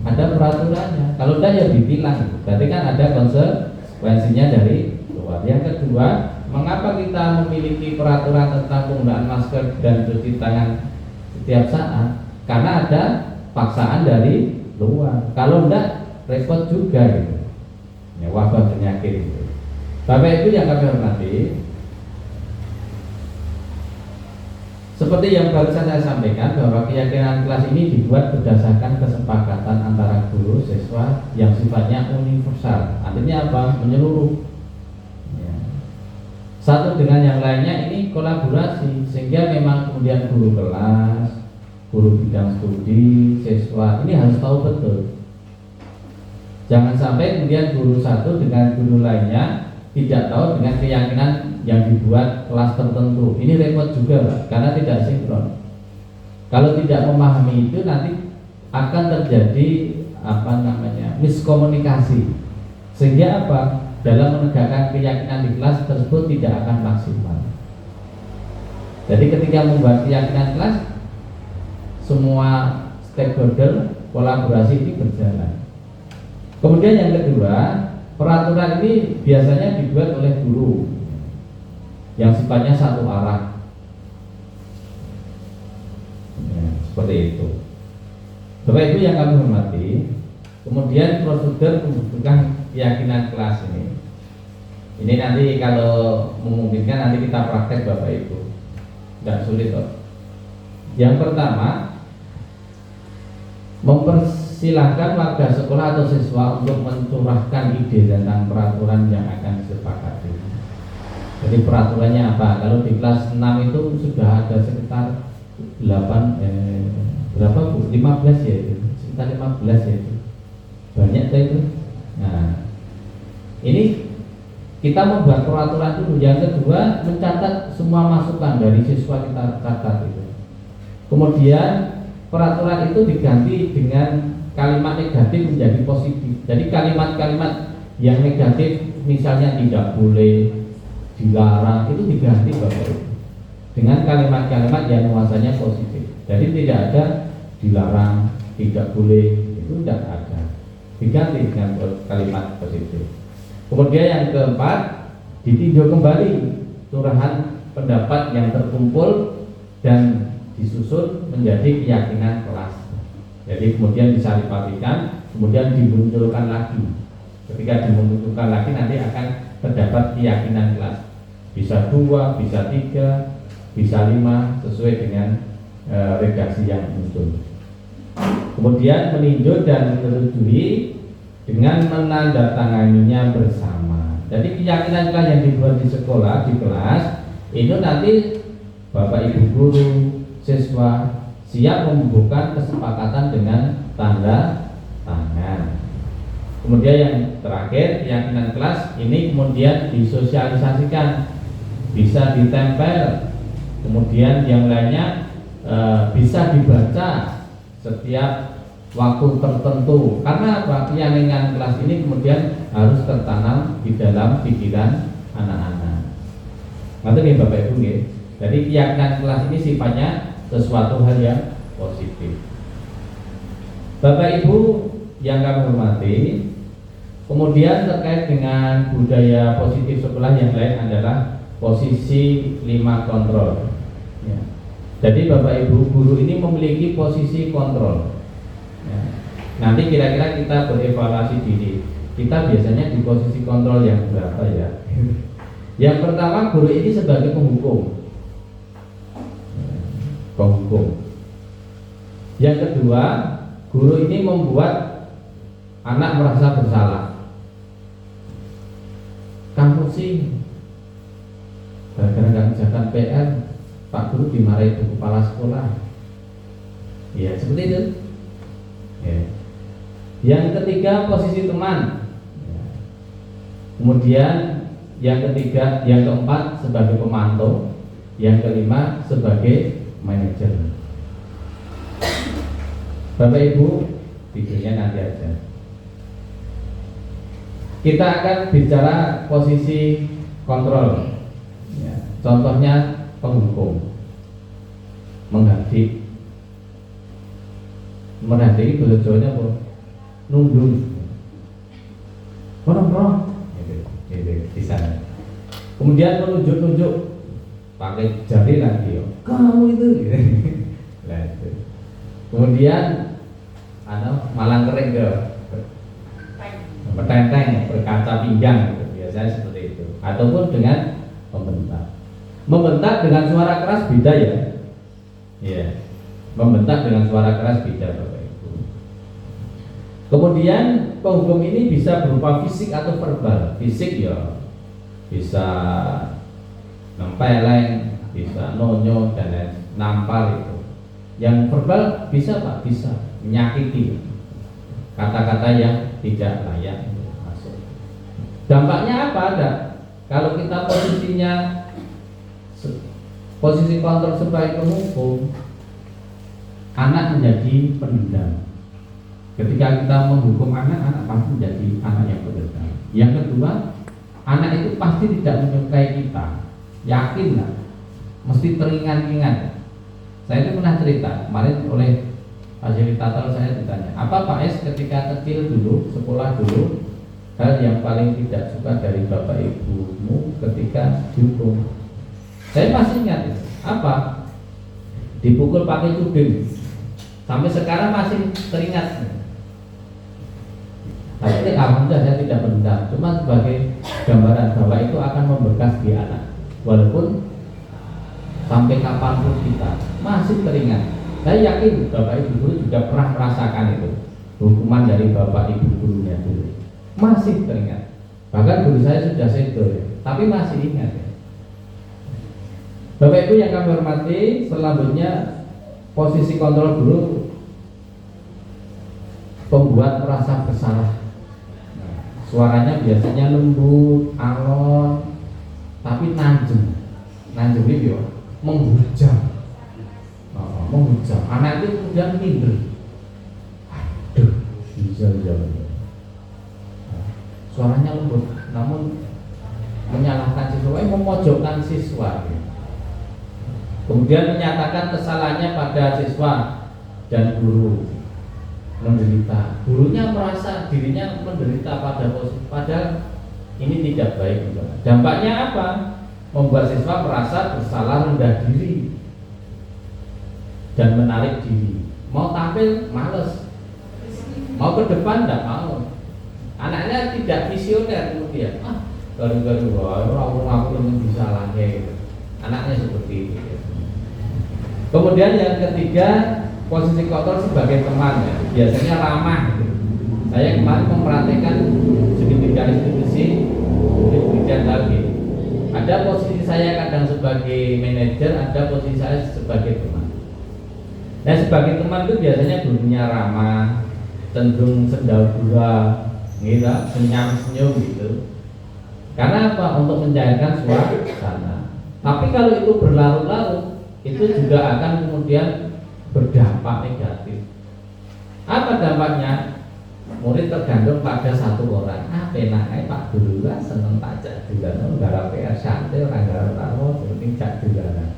ada peraturannya. Kalau tidak ya ditilang. Berarti kan ada konsekuensinya dari luar. Yang kedua, mengapa kita memiliki peraturan tentang penggunaan masker dan cuci tangan setiap saat? Karena ada paksaan dari luar. Kalau tidak repot juga gitu. Ya, wabah penyakit itu. Bapak Ibu yang kami hormati, seperti yang barusan saya sampaikan bahwa keyakinan kelas ini dibuat berdasarkan kesepakatan antara guru siswa yang sifatnya universal. Artinya apa? Menyeluruh. Ya. Satu dengan yang lainnya ini kolaborasi, sehingga memang kemudian guru kelas, guru bidang studi, siswa ini harus tahu betul. Jangan sampai kemudian guru satu dengan guru lainnya tidak tahu dengan keyakinan yang dibuat kelas tertentu. Ini repot juga Pak, karena tidak sinkron. Kalau tidak memahami itu nanti akan terjadi miskomunikasi. Sehingga apa? Dalam menegakkan keyakinan di kelas tersebut tidak akan maksimal. Jadi ketika membuat keyakinan kelas, semua stakeholder kolaborasi ini berjalan. Kemudian yang kedua, peraturan ini biasanya dibuat oleh guru yang sifatnya satu arah. Ya, seperti itu. Bapak Ibu yang kami hormati, kemudian prosedur pembentukan keyakinan kelas ini. Ini nanti kalau memungkinkan nanti kita praktek Bapak Ibu. Tidak sulit kok. Yang pertama, mempersilahkan warga sekolah atau siswa untuk mencurahkan ide tentang peraturan yang akan disepakati. Jadi peraturannya apa? Kalau di kelas 6 itu sudah ada sekitar 15 ya itu, sekitar 15 ya itu. Banyak tuh itu. Nah, ini kita membuat peraturan dulu. Yang kedua, mencatat semua masukan dari siswa, kita catat itu. Kemudian peraturan itu diganti dengan kalimat negatif menjadi positif. Jadi kalimat-kalimat yang negatif misalnya tidak boleh, dilarang, itu diganti Bapak Ibu dengan kalimat-kalimat yang nuansanya positif. Jadi tidak ada dilarang, tidak boleh, itu tidak ada. Diganti dengan kalimat positif. Kemudian yang keempat, ditinjau kembali curahan pendapat yang terkumpul dan disusun menjadi keyakinan kelas. Jadi kemudian disaripatikan, kemudian dimunculkan lagi. Ketika dimunculkan lagi nanti akan terdapat keyakinan kelas. Bisa 2, bisa 3, bisa 5 sesuai dengan redaksi yang muncul. Kemudian meninjau dan menyetujui dengan menandatanganinya bersama. Jadi keyakinan kelas yang dibuat di sekolah, di kelas itu nanti Bapak Ibu guru, siswa siap membubuhkan kesepakatan dengan tanda tangan. Kemudian yang terakhir, keyakinan kelas ini kemudian disosialisasikan, bisa ditempel, kemudian yang lainnya bisa dibaca setiap waktu tertentu. Karena apa? Keyakinan kelas ini kemudian harus tertanam di dalam pikiran anak-anak. Nanti nih Bapak Ibu nih. Jadi keyakinan kelas ini sifatnya sesuatu hal yang positif. Bapak Ibu yang kami hormati, kemudian terkait dengan budaya positif sekolah yang lain adalah posisi 5 kontrol. Ya. Jadi Bapak Ibu guru ini memiliki posisi kontrol. Ya. Nanti kira-kira kita berevaluasi diri. Kita biasanya di posisi kontrol yang berapa ya? Yang pertama, guru ini sebagai penghukum. Yang kedua, guru ini membuat anak merasa bersalah. Kamu sih gara-gara nggak mengerjakan PR, Pak Guru dimarahi itu kepala sekolah. Ya, seperti itu. Ya. Yang ketiga, posisi teman. Ya. Kemudian yang ketiga, yang keempat sebagai pemantau, yang kelima sebagai manajer. Bapak Ibu, videonya nanti aja. Kita akan bicara posisi kontrol. Ya. Contohnya penghukum, menghadik. Menghadik bahasa Jawanya apa? Nundung. Kono-kono. Gitu, di sana. Kemudian menunjuk-nunjuk pakai jari lagi, kamu itu. Nah, itu. Kemudian malang kering ke petenteng berkaca pinggang gitu. Biasanya seperti itu. Ataupun dengan membentak. Membentak dengan suara keras beda ya. Iya. Membentak dengan suara keras beda Bapak Ibu. Kemudian penghukum ini bisa berupa fisik atau verbal. Fisik ya bisa nempeleng, bisa nonyo dan lain nampar itu. Yang verbal bisa Pak, bisa menyakiti, kata-kata yang tidak layak masuk. Dampaknya apa ada? Kalau kita posisi kontrol sebagai penghukum, anak menjadi pendendam. Ketika kita menghukum anak pasti menjadi anak yang pendendam. Yang kedua, anak itu pasti tidak menyukai kita. Yakin lah, mesti teringat-ingat. Saya itu pernah cerita kemarin oleh fasilitator, saya ditanya, apa Pak S ketika kecil dulu, sekolah dulu, hal yang paling tidak suka dari bapak ibumu ketika dihukum? Saya masih ingat, apa? Dipukul pakai cuding. Sampai sekarang masih teringat. Tapi alhamdulillah saya tidak bendam, cuma sebagai gambaran bahwa itu akan membekas di anak. Walaupun sampai kapanpun kita masih teringat. Saya yakin bapak ibu guru juga pernah merasakan itu, hukuman dari bapak ibu gurunya dulu. Masih teringat. Bahkan guru saya sudah sedo, tapi masih ingat. Bapak ibu yang kami hormati, selanjutnya posisi kontrol guru pembuat merasa bersalah. Suaranya biasanya lembut, alon, tapi nanjem itu menghujam. Menghujam. Anak itu kemudian minder. Aduh, bisa. Suaranya lembut, namun menyalahkan siswa, memojokkan siswa. Kemudian menyatakan kesalahannya pada siswa dan guru. Menderita. Gurunya merasa dirinya menderita padahal ini tidak baik. Dampaknya apa? Membuat siswa merasa bersalah, rendah diri dan menarik diri. Mau tampil males, mau ke depan tidak mau. Anaknya tidak visioner kemudian. Garu-garu, aku yang bisa lagi. Anaknya seperti itu. Kemudian yang ketiga, posisi kontrol sebagai teman. Biasanya ramah. Saya kemarin memperhatikan segitiga institusi pendidikan lagi. Ada posisi saya kadang sebagai manajer, ada posisi saya sebagai teman. Nah, sebagai teman itu biasanya gurunya ramah, cenderung sendal-dura, gitu, senyum-senyum gitu. Karena apa? Untuk mencairkan suasana. Tapi kalau itu berlarut-larut, itu juga akan kemudian berdampak negatif. Apa dampaknya? Murid tergantung pada satu orang. Penaknya Pak Guru lah seneng pajak juga, gara PR santai orang gara taruh, penting cak juga.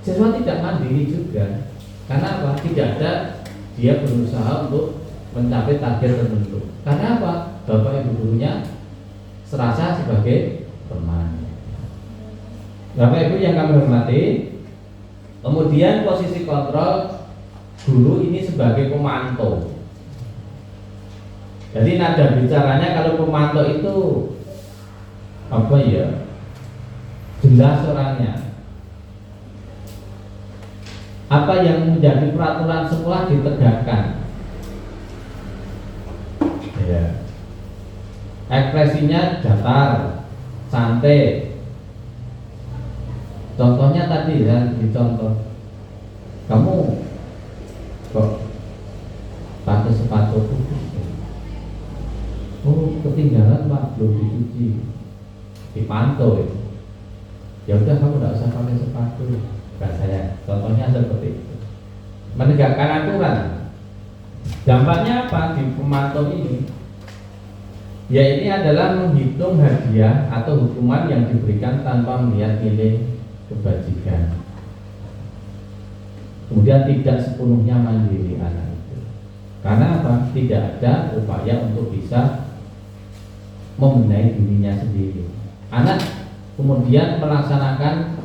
Siswa tidak mandiri juga. Karena apa? Tidak ada dia berusaha untuk mencapai target tertentu. Karena apa? Bapak ibu gurunya serasa sebagai teman. Bapak ibu yang kami hormati, kemudian posisi kontrol guru ini sebagai pemantau. Jadi nada bicaranya kalau pemantau itu apa ya, jelas orangnya. Apa yang menjadi peraturan sekolah ditegakkan. Ya. Ekspresinya datar, santai. Contohnya tadi ya, dicontoh. Kamu kok pakai sepatu putih? Oh, ketinggalan Pak, belum dicuci. Dipantau ya. Ya udah, kamu tidak usah pakai sepatu. Bukan saya. Contohnya seperti itu. Menegakkan aturan. Dampaknya apa di pemantau ini? Ya, ini adalah menghitung hadiah atau hukuman yang diberikan tanpa melihat nilai kebajikan. Kemudian tidak sepenuhnya mandiri anak itu. Karena apa? Tidak ada upaya untuk bisa membenahi dirinya sendiri. Anak kemudian melaksanakan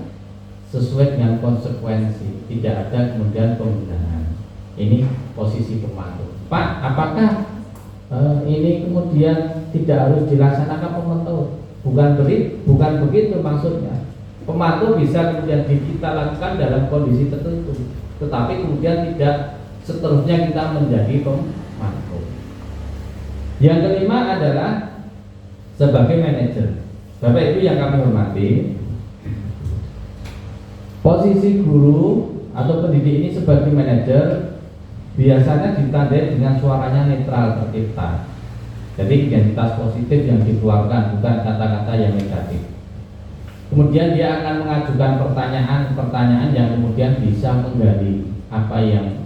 sesuai dengan konsekuensi, tidak ada kemudian pembenahan. Ini posisi pemantau. Pak, apakah ini kemudian tidak harus dilaksanakan pemantau? Bukan begitu maksudnya. Pemantau bisa kemudian kita lakukan dalam kondisi tertentu, tetapi kemudian tidak seterusnya kita menjadi pemantau. Yang kelima adalah sebagai manajer. Bapak Ibu yang kami hormati, posisi guru atau pendidik ini sebagai manajer biasanya ditandai dengan suaranya netral, tercipta. Jadi identitas positif yang dikeluarkan, bukan kata-kata yang negatif. Kemudian dia akan mengajukan pertanyaan-pertanyaan yang kemudian bisa menggali apa yang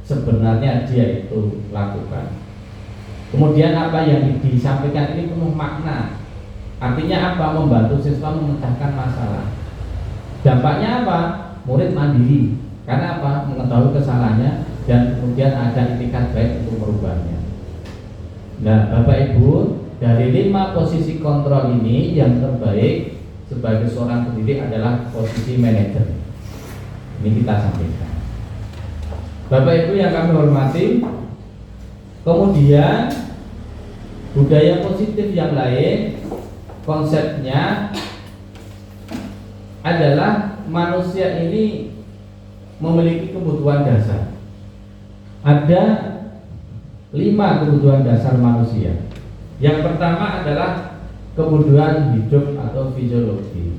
sebenarnya dia itu lakukan. Kemudian apa yang disampaikan ini penuh makna. Artinya apa? Membantu siswa memecahkan masalah. Dampaknya apa? Murid mandiri. Karena apa? Mengetahui kesalahannya dan kemudian ada itikat baik untuk merubahnya. Nah, Bapak Ibu, dari 5 posisi kontrol ini yang terbaik sebagai seorang pendidik adalah posisi manajer. Ini kita sampaikan. Bapak Ibu yang kami hormati, kemudian budaya positif yang lain, konsepnya adalah manusia ini memiliki kebutuhan dasar. Ada 5 kebutuhan dasar manusia. Yang pertama adalah kebutuhan hidup atau fisiologi.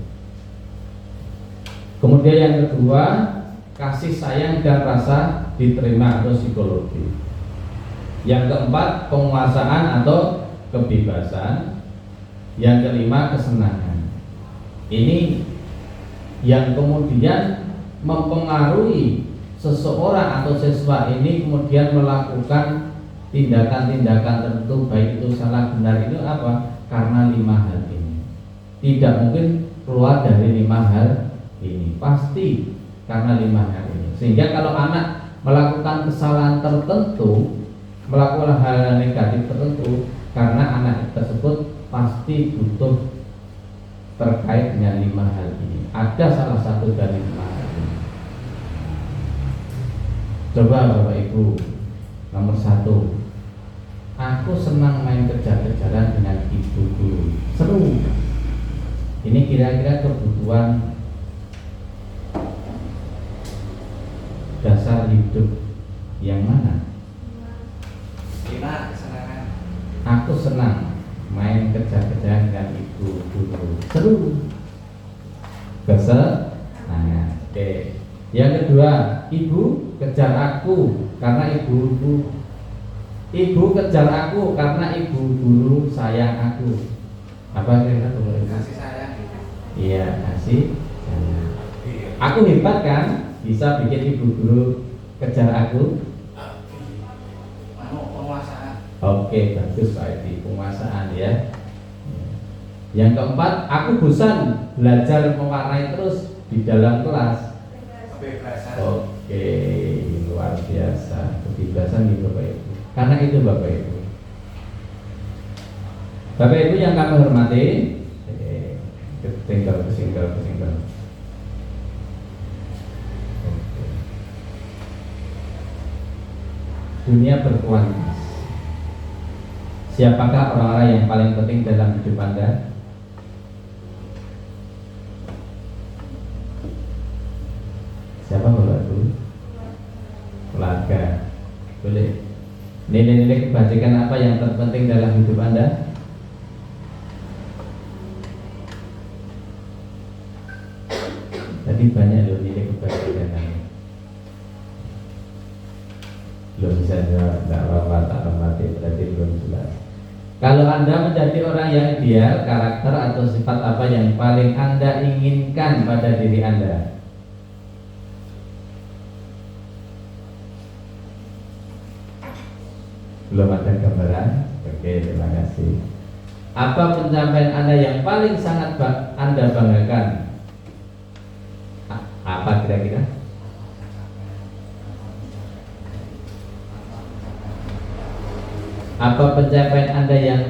Kemudian yang kedua, kasih sayang dan rasa diterima atau psikologi. Yang keempat, penguasaan atau kebebasan. Yang kelima, kesenangan. Ini yang kemudian mempengaruhi seseorang atau siswa ini kemudian melakukan tindakan-tindakan tertentu, baik itu salah benar itu apa? Karena 5 hal ini. Tidak mungkin keluar dari 5 hal ini, pasti karena 5 hal ini. Sehingga kalau anak melakukan kesalahan tertentu, melakukan hal negatif tertentu, karena anak tersebut pasti butuh terkait dengan 5 hal ini. Ada salah satu dari 5 hal ini. Coba Bapak Ibu, nomor 1, aku senang main kejar-kejaran dengan ibu guru. Seru. Ini kira-kira kebutuhan dasar hidup yang mana? 5, kesenangan. Aku senang main kejar-kejaran dengan ibu guru. Seru. Kesenangan. Oke. Yang kedua, ibu kejar aku karena ibuku. Ibu kejar aku karena ibu guru sayang aku. Apa kira-kira? Kasih sayang. Iya, kasih sayang. Aku hebat kan? Bisa bikin ibu guru kejar aku. Penguasaan. Oke, bagus Pak Edi, penguasaan ya. Yang keempat, aku bosan belajar mewarnai terus di dalam kelas. Kebebasan. Oke, luar biasa. Kebebasan nih Bapak Ibu. Karena itu Bapak Ibu. Bapak Ibu yang kami hormati, tinggal. Dunia berkualitas. Siapakah orang-orang yang paling penting dalam hidup Anda? Siapa Bapak Ibu? Keluarga. Boleh. Nilai-nilai kebajikan apa yang terpenting dalam hidup Anda? Tadi banyak loh nilai kebajikan. Belum bisa jawab, tidak apa-apa, tak hormati, berarti belum jelas. Kalau Anda menjadi orang yang ideal, karakter atau sifat apa yang paling Anda inginkan pada diri Anda? Belum ada gambaran? Oke, terima kasih. Apa pencapaian Anda yang paling sangat Anda banggakan? Apa kira-kira? Apa pencapaian Anda yang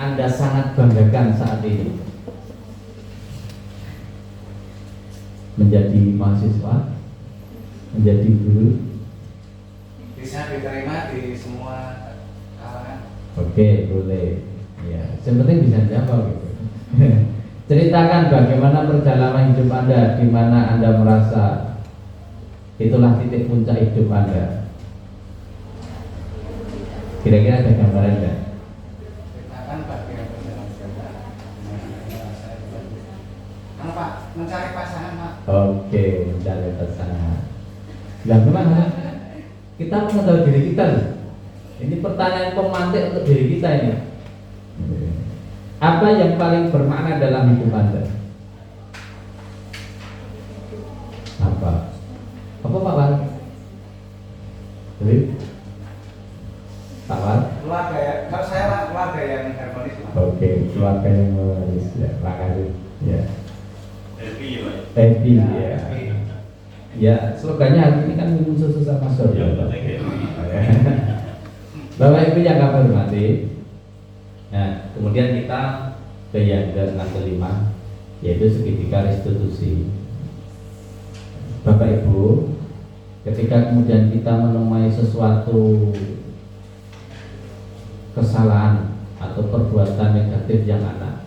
Anda sangat banggakan saat ini? Menjadi mahasiswa? Menjadi guru? Bisa diterima di semua kalangan. Oke, boleh. Ya, yang penting bisa jawab gitu. Ceritakan bagaimana perjalanan hidup Anda, di mana Anda merasa itulah titik puncak hidup Anda. Kira-kira ada gambaran nggak? Ceritakan bagian perjalanan saya. Anu Pak, mencari pasangan Pak. Oke, mencari pasangan. Nah, gimana? Kita mengetahui diri kita loh. Ini pertanyaan pemantik untuk diri kita ini. Apa yang paling bermakna dalam hidup Anda? Apa? Apa Pak Wan? Jadi, Pak Wan? Keluarga ya, kalau saya Pak, keluarga yang harmonis Pak. Oke, keluarga yang harmonis ya, terima kasih. Ya. Happy ya. Ya, slogannya hari ini kan minum susu sama surga. Bapak Ibu yang kami hormati. Nah, kemudian kita ke yang kelima, yaitu segitiga restitusi. Bapak Ibu, ketika kemudian kita menemui sesuatu kesalahan atau perbuatan negatif yang anak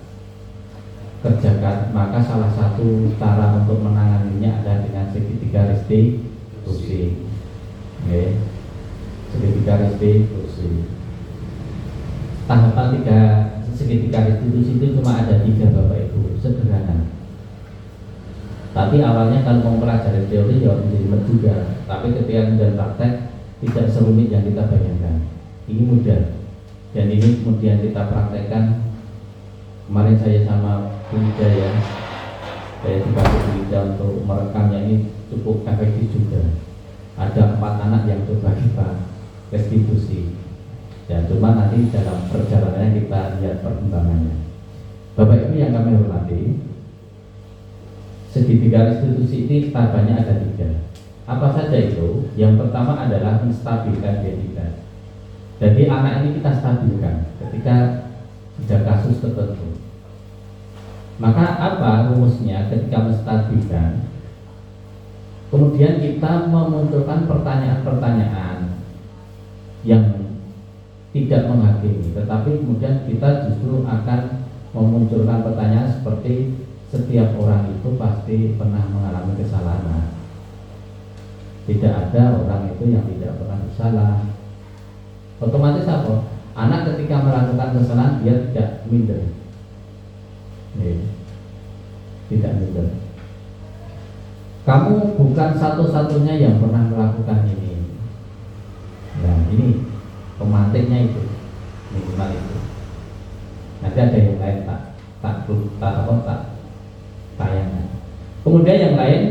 kerjakan, maka salah satu cara untuk menanganinya adalah dengan segitiga restitusi. Okay. Segitiga restitusi. Tahapan segitiga restitusi itu cuma ada 3 Bapak Ibu, sederhana. Tapi awalnya kalau mau mempelajari teori ya jelimet juga. Tapi ketika kemudian praktek tidak serumit yang kita bayangkan. Ini mudah. Dan ini kemudian kita praktekkan. Kemarin saya sama Bunda ya, saya dikasih Bunda untuk merekamnya, ini cukup efektif juga. Ada 4 anak yang coba kita restitusi. Ya, cuma nanti dalam perjalanannya kita lihat perkembangannya. Bapak Ibu yang kami hormati, segitiga restitusi ini tahapannya ada 3. Apa saja itu? Yang pertama adalah menstabilkan identitas. Jadi anak ini kita stabilkan ketika ada kasus tertentu. Maka apa rumusnya ketika menstabilkan? Kemudian kita memunculkan pertanyaan-pertanyaan yang tidak menghakimi, tetapi kemudian kita justru akan memunculkan pertanyaan seperti setiap orang itu pasti pernah mengalami kesalahan. Tidak ada orang itu yang tidak pernah bersalah. Otomatis apa? Anak ketika melakukan kesalahan dia tidak minder. Tidak minder. Kamu bukan satu-satunya yang pernah melakukan ini. Nah, ini pemantiknya itu minimal itu. Nanti ada yang lain tak tayangkan. Kemudian yang lain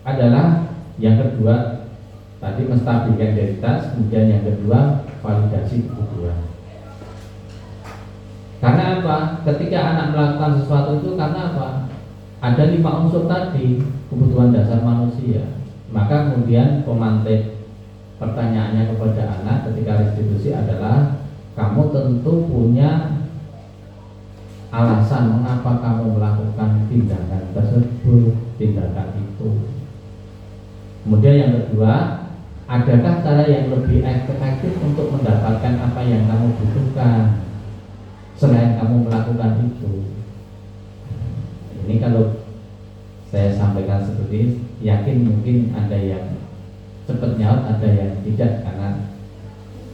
adalah yang kedua tadi menstabilkan identitas, kemudian yang kedua validasi kebutuhan. Karena apa? Ketika anak melakukan sesuatu itu karena apa? Ada 5 unsur tadi, kebutuhan dasar manusia. Maka kemudian pemantik pertanyaannya kepada anak ketika restitusi adalah, kamu tentu punya alasan mengapa kamu melakukan tindakan tersebut, tindakan itu. Kemudian yang kedua, adakah cara yang lebih efektif untuk mendapatkan apa yang kamu butuhkan selain kamu melakukan itu? Ini kalau saya sampaikan seperti ini, yakin mungkin ada yang cepat nyaut, ada yang tidak karena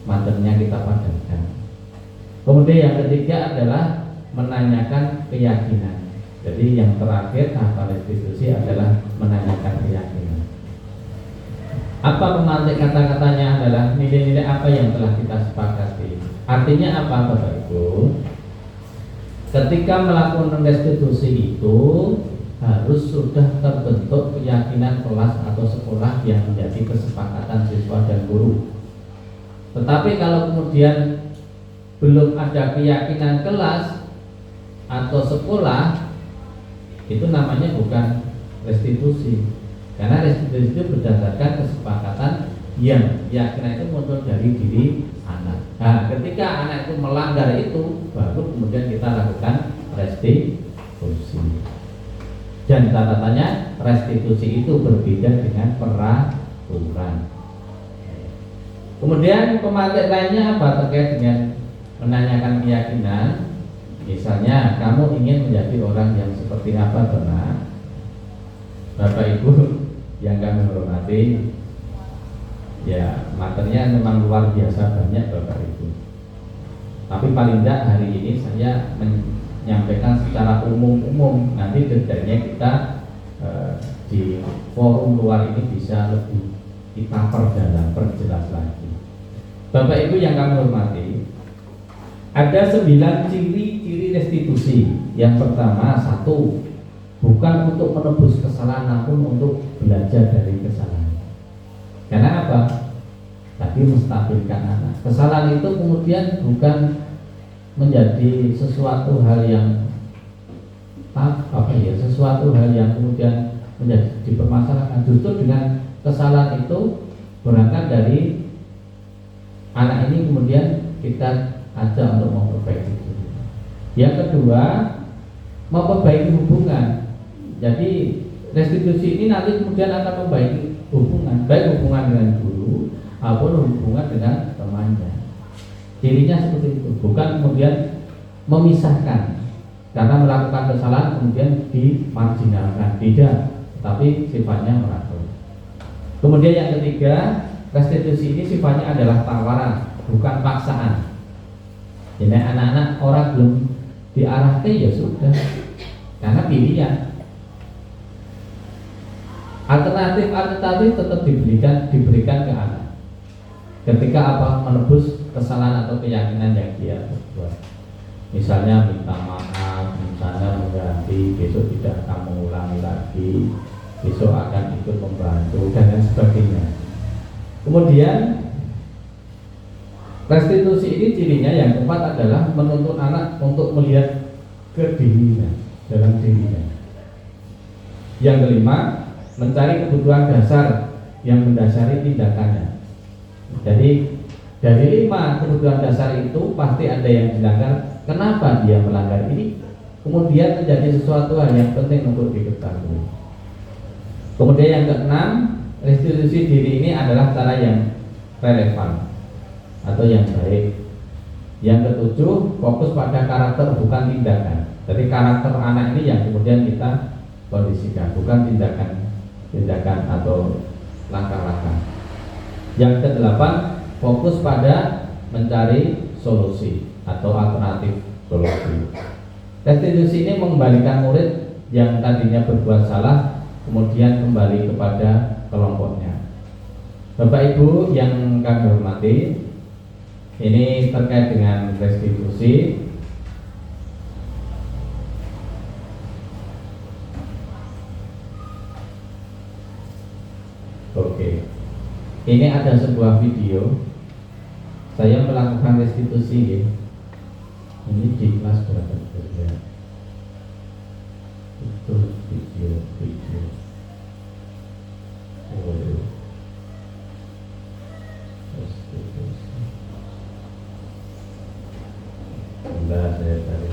materinya kita padatkan. Kemudian yang ketiga adalah menanyakan keyakinan. Jadi yang terakhir tahap restitusi adalah menanyakan keyakinan. Apa pemantik kata-katanya adalah nilai-nilai apa yang telah kita sepakati. Artinya apa Bapak Ibu? Ketika melakukan restitusi itu harus sudah terbentuk keyakinan kelas atau sekolah yang menjadi kesepakatan siswa dan guru. Tetapi kalau kemudian belum ada keyakinan kelas atau sekolah, itu namanya bukan restitusi. Karena restitusi itu berdasarkan kesepakatan yang keyakinan itu muncul dari diri anak. Nah, ketika anak itu melanggar itu, baru kemudian kita lakukan restitusi. Dan catatannya restitusi itu berbeda dengan peraturan. Kemudian pemantik lainnya apa terkait dengan menanyakan keyakinan? Misalnya kamu ingin menjadi orang yang seperti apa, benar? Bapak Ibu yang kami hormati, ya materinya memang luar biasa banyak Bapak Ibu. Tapi paling tidak hari ini saya menyampaikan secara umum. Nanti detailnya kita di forum luar ini bisa lebih kita perjelas lagi. Bapak Ibu yang kami hormati, ada 9 ciri-ciri restitusi. Yang pertama, 1, bukan untuk menebus kesalahan, namun untuk belajar dari kesalahan. Karena apa? Tadi menstabilkan anak. Kesalahan itu kemudian bukan menjadi sesuatu hal yang sesuatu hal yang kemudian menjadi dipermasalahkan. Justru dengan kesalahan itu berangkat dari anak ini kemudian kita ajak untuk memperbaiki diri. Yang kedua, memperbaiki hubungan. Jadi restitusi ini nanti kemudian akan memperbaiki hubungan, baik hubungan dengan guru maupun hubungan dengan temannya. Cirinya seperti itu, bukan kemudian memisahkan karena melakukan kesalahan kemudian dimarginalkan, tidak, tapi sifatnya merangkul. Kemudian yang ketiga, restitusi ini sifatnya adalah tawaran, bukan paksaan. Jadi anak-anak orang belum diarahkan ya sudah, karena pilihan. Alternatif tetap diberikan ke anak. Ketika apa menebus kesalahan atau keyakinan yang dia buat. Misalnya minta maaf, misalnya mengganti, besok tidak akan mengulangi lagi, besok akan ikut membantu dan lain sebagainya. Kemudian restitusi ini cirinya yang keempat adalah menuntut anak untuk melihat ke dirinya, dalam dirinya. Yang kelima, mencari kebutuhan dasar yang mendasari tindakannya. Jadi dari 5 kebutuhan dasar itu pasti ada yang dilanggar. Kenapa dia melanggar ini? Kemudian menjadi sesuatu hal yang penting untuk diketahui. Kemudian yang keenam, restitusi diri ini adalah cara yang relevan atau yang baik. Yang ketujuh, fokus pada karakter bukan tindakan. Jadi karakter anak ini yang kemudian kita kondisikan, bukan tindakan atau langkah-langkah. Yang kedelapan, fokus pada mencari solusi atau alternatif solusi. Restitusi ini mengembalikan murid yang tadinya berbuat salah kemudian kembali kepada kelompoknya. Bapak Ibu yang kami hormati, ini terkait dengan restitusi. Oke. Ini ada sebuah video saya melakukan restitusi ya. Ini di kelas berapa ya? Itu video. Restitusi. Enggak, saya tadi.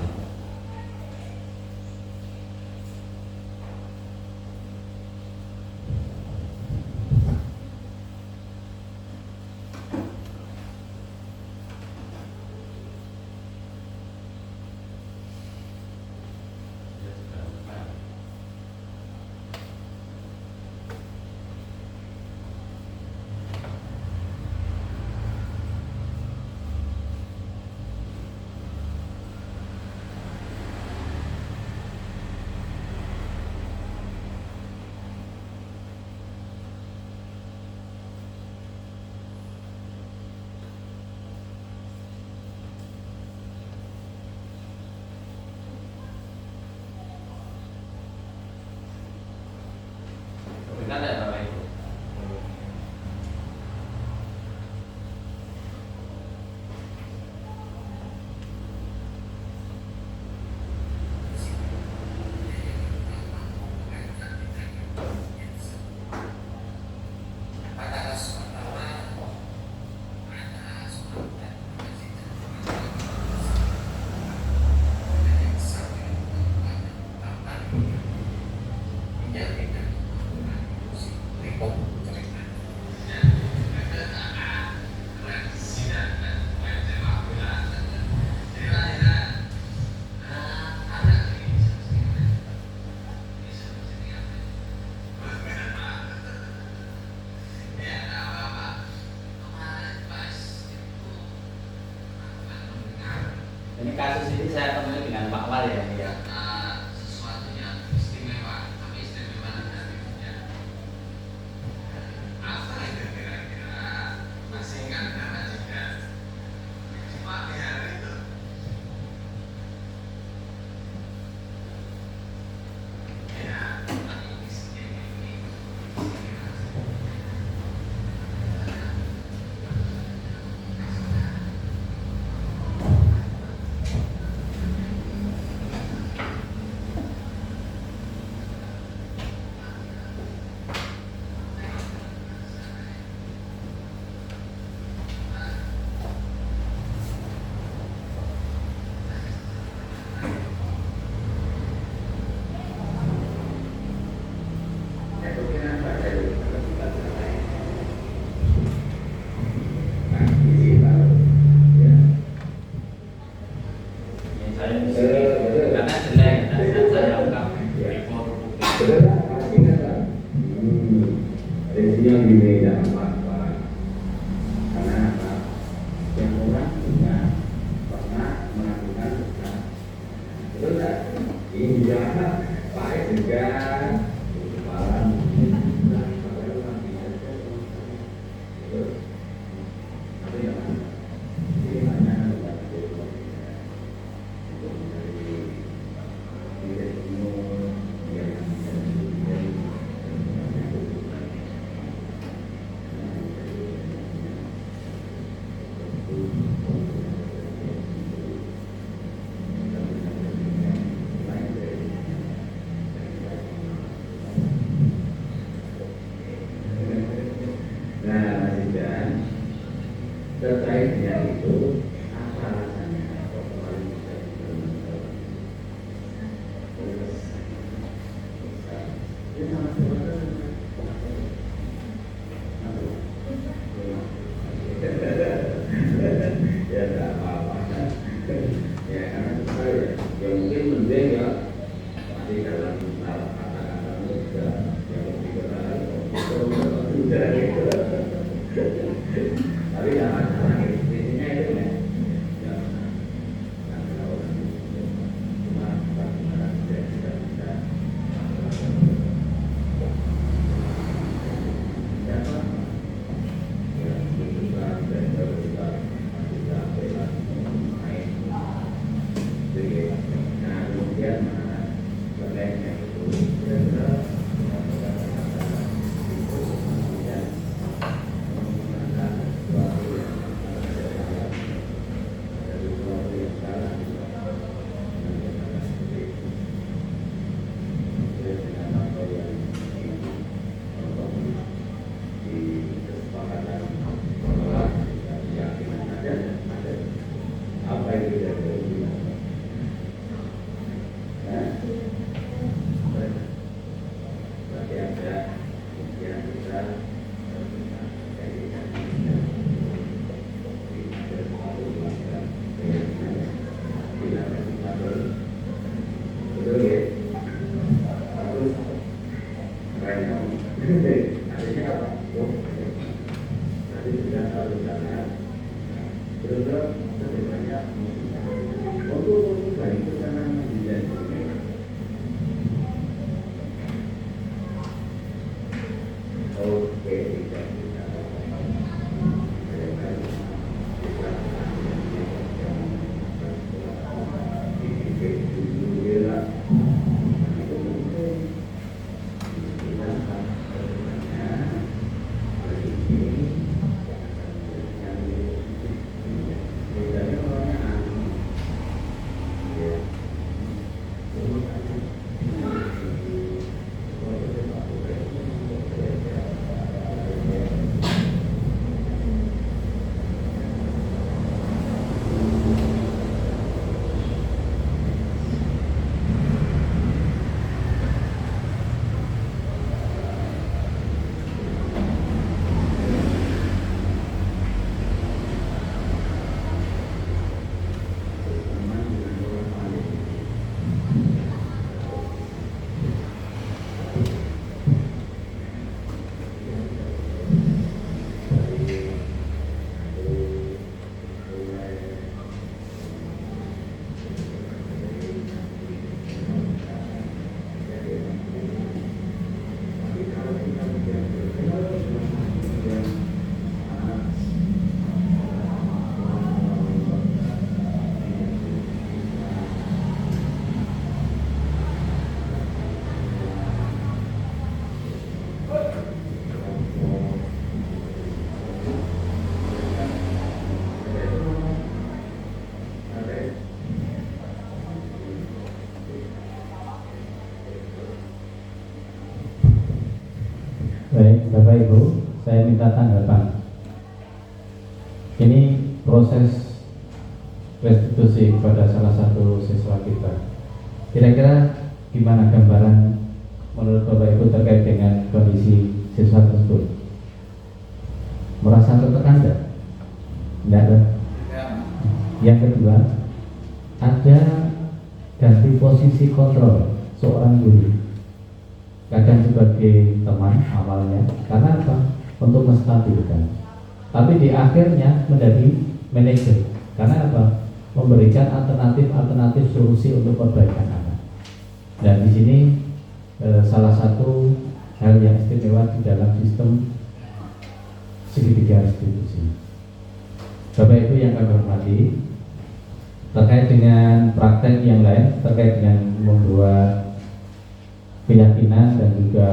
terkait dengan itu apa alasannya kok kemarin bisa diperlukan? Ya tidak apa-apa ya karena saya ya mungkin mending ya masih dalam kata-kata juga yang lebih benar sudah gitu tapi jangan intinya itu ya cuma bagaimana tidak bisa siapa ya kebutuhan dan kebutuhan kita bela main jadi nah kemudian selainnya itu kira-kira Baik, Bapak Ibu, saya minta tanggapan. Ini proses restitusi kepada salah satu siswa kita. Kira-kira gimana gambaran menurut Bapak Ibu terkait dengan kondisi siswa tersebut? Merasa tertekan tidak? Tidak ada. Yang kedua, ada ganti posisi kontrol seorang guru. Kadang sebagai teman awalnya, karena apa? Untuk menstabilkan. Tapi di akhirnya menjadi manajer. Karena apa? Memberikan alternatif solusi untuk perbaikan anak. Dan di sini salah satu hal yang istimewa di dalam sistem segitiga restitusi. Bapak Ibu yang kami hormati, terkait dengan praktek yang lain, terkait dengan membuat keyakinan dan juga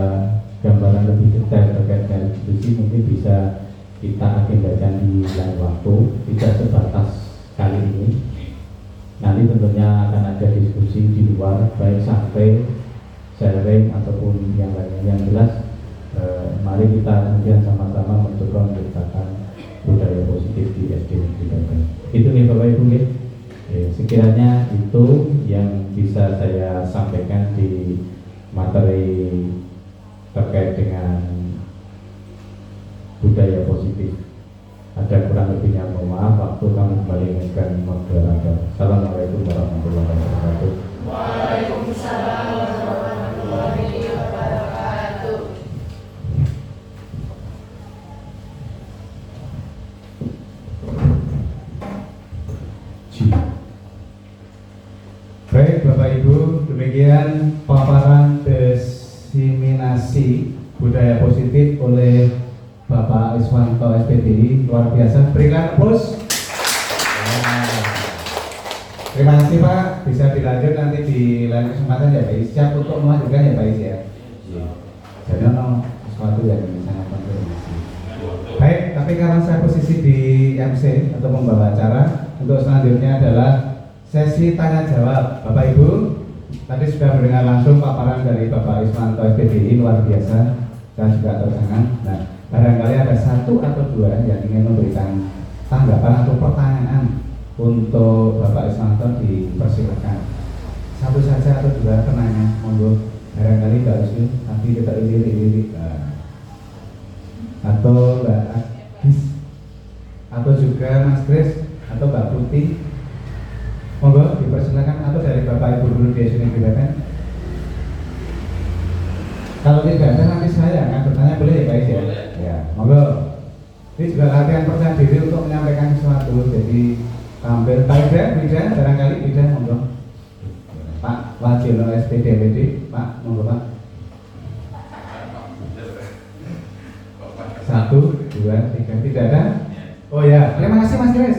gambaran lebih detail terkait dengan restitusi mungkin bisa kita agendakan di lain waktu, tidak sebatas kali ini. Nanti tentunya akan ada diskusi di luar, baik sampai sharing ataupun yang lainnya. Yang jelas, mari kita kemudian sama-sama mencoba menciptakan budaya positif di SD Negeri Babel. Itu nih Bapak Ibu ya. Sekiranya itu yang bisa saya sampaikan di materi terkait dengan budaya positif. Ada kurang lebihnya mohon maaf, waktu kami kembali dengan moderator. Assalamualaikum warahmatullahi wabarakatuh. Waalaikumsalam warahmatullahi wabarakatuh. Baik Bapak Ibu, demikian paparan diseminasi budaya positif oleh Bapak Iswanto SPDI, luar biasa. Berikan push. Terima kasih Pak, bisa dilanjut nanti di lain kesempatan ya Pak Is. Siap untuk melanjutkan ya Pak Is ya. Jadi sesuatu yang sangat penting. Baik, tapi karena saya posisi di MC atau membawa acara, untuk selanjutnya adalah sesi tanya jawab. Bapak Ibu, tadi sudah mendengar langsung paparan dari Bapak Iswanto SPDI, luar biasa. Saya juga tersangat. Nah, barangkali ada satu atau dua yang ingin memberikan tanggapan atau pertanyaan untuk Bapak Iswanto, dipersilakan. Satu saja atau dua penanya, monggo. Barangkali Mbak Usni, nanti kita lirik-lirik. Atau Mbak Agis, atau juga Mas Kris, atau Mbak Putih. Monggo dipersilakan, atau dari Bapak Ibu dulu di sini silakan. Kalau tidak ada nanti saya akan bertanya, boleh ya Pak Is ya? Ya, monggo. Ini juga latihan percaya diri untuk menyampaikan sesuatu. Jadi tampil Pak Ida, barangkali Ida, monggo. Pak Wajilo SPDMPD, Pak, monggo Pak. 1, 2, 3, tidak ada? Oh ya, terima kasih Mas Kris.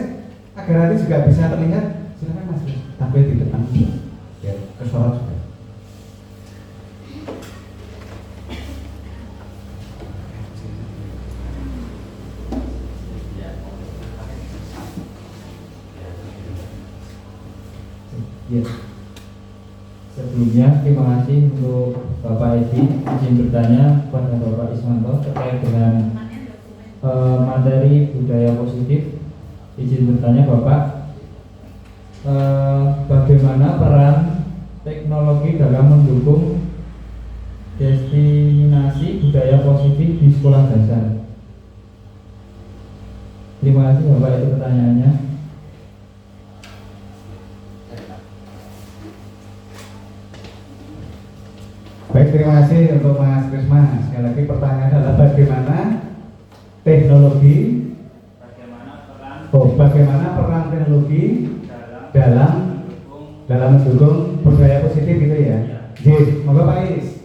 Agar nanti juga bisa terlihat, silakan Mas Kris tampil di depan. Ya, kesorot juga. Ya. Sebelumnya terima kasih untuk Bapak Edi, izin bertanya kepada Bapak Iswanto terkait dengan materi budaya positif. Izin bertanya Bapak, bagaimana peran teknologi dalam mendukung destinasi budaya positif di sekolah dasar? Terima kasih Bapak, itu pertanyaannya. Baik, terima kasih untuk Mas Krisma. Sekali lagi pertanyaan adalah bagaimana teknologi, bagaimana peran teknologi dalam mendukung budaya positif gitu ya. Jadi, monggo Pak Is.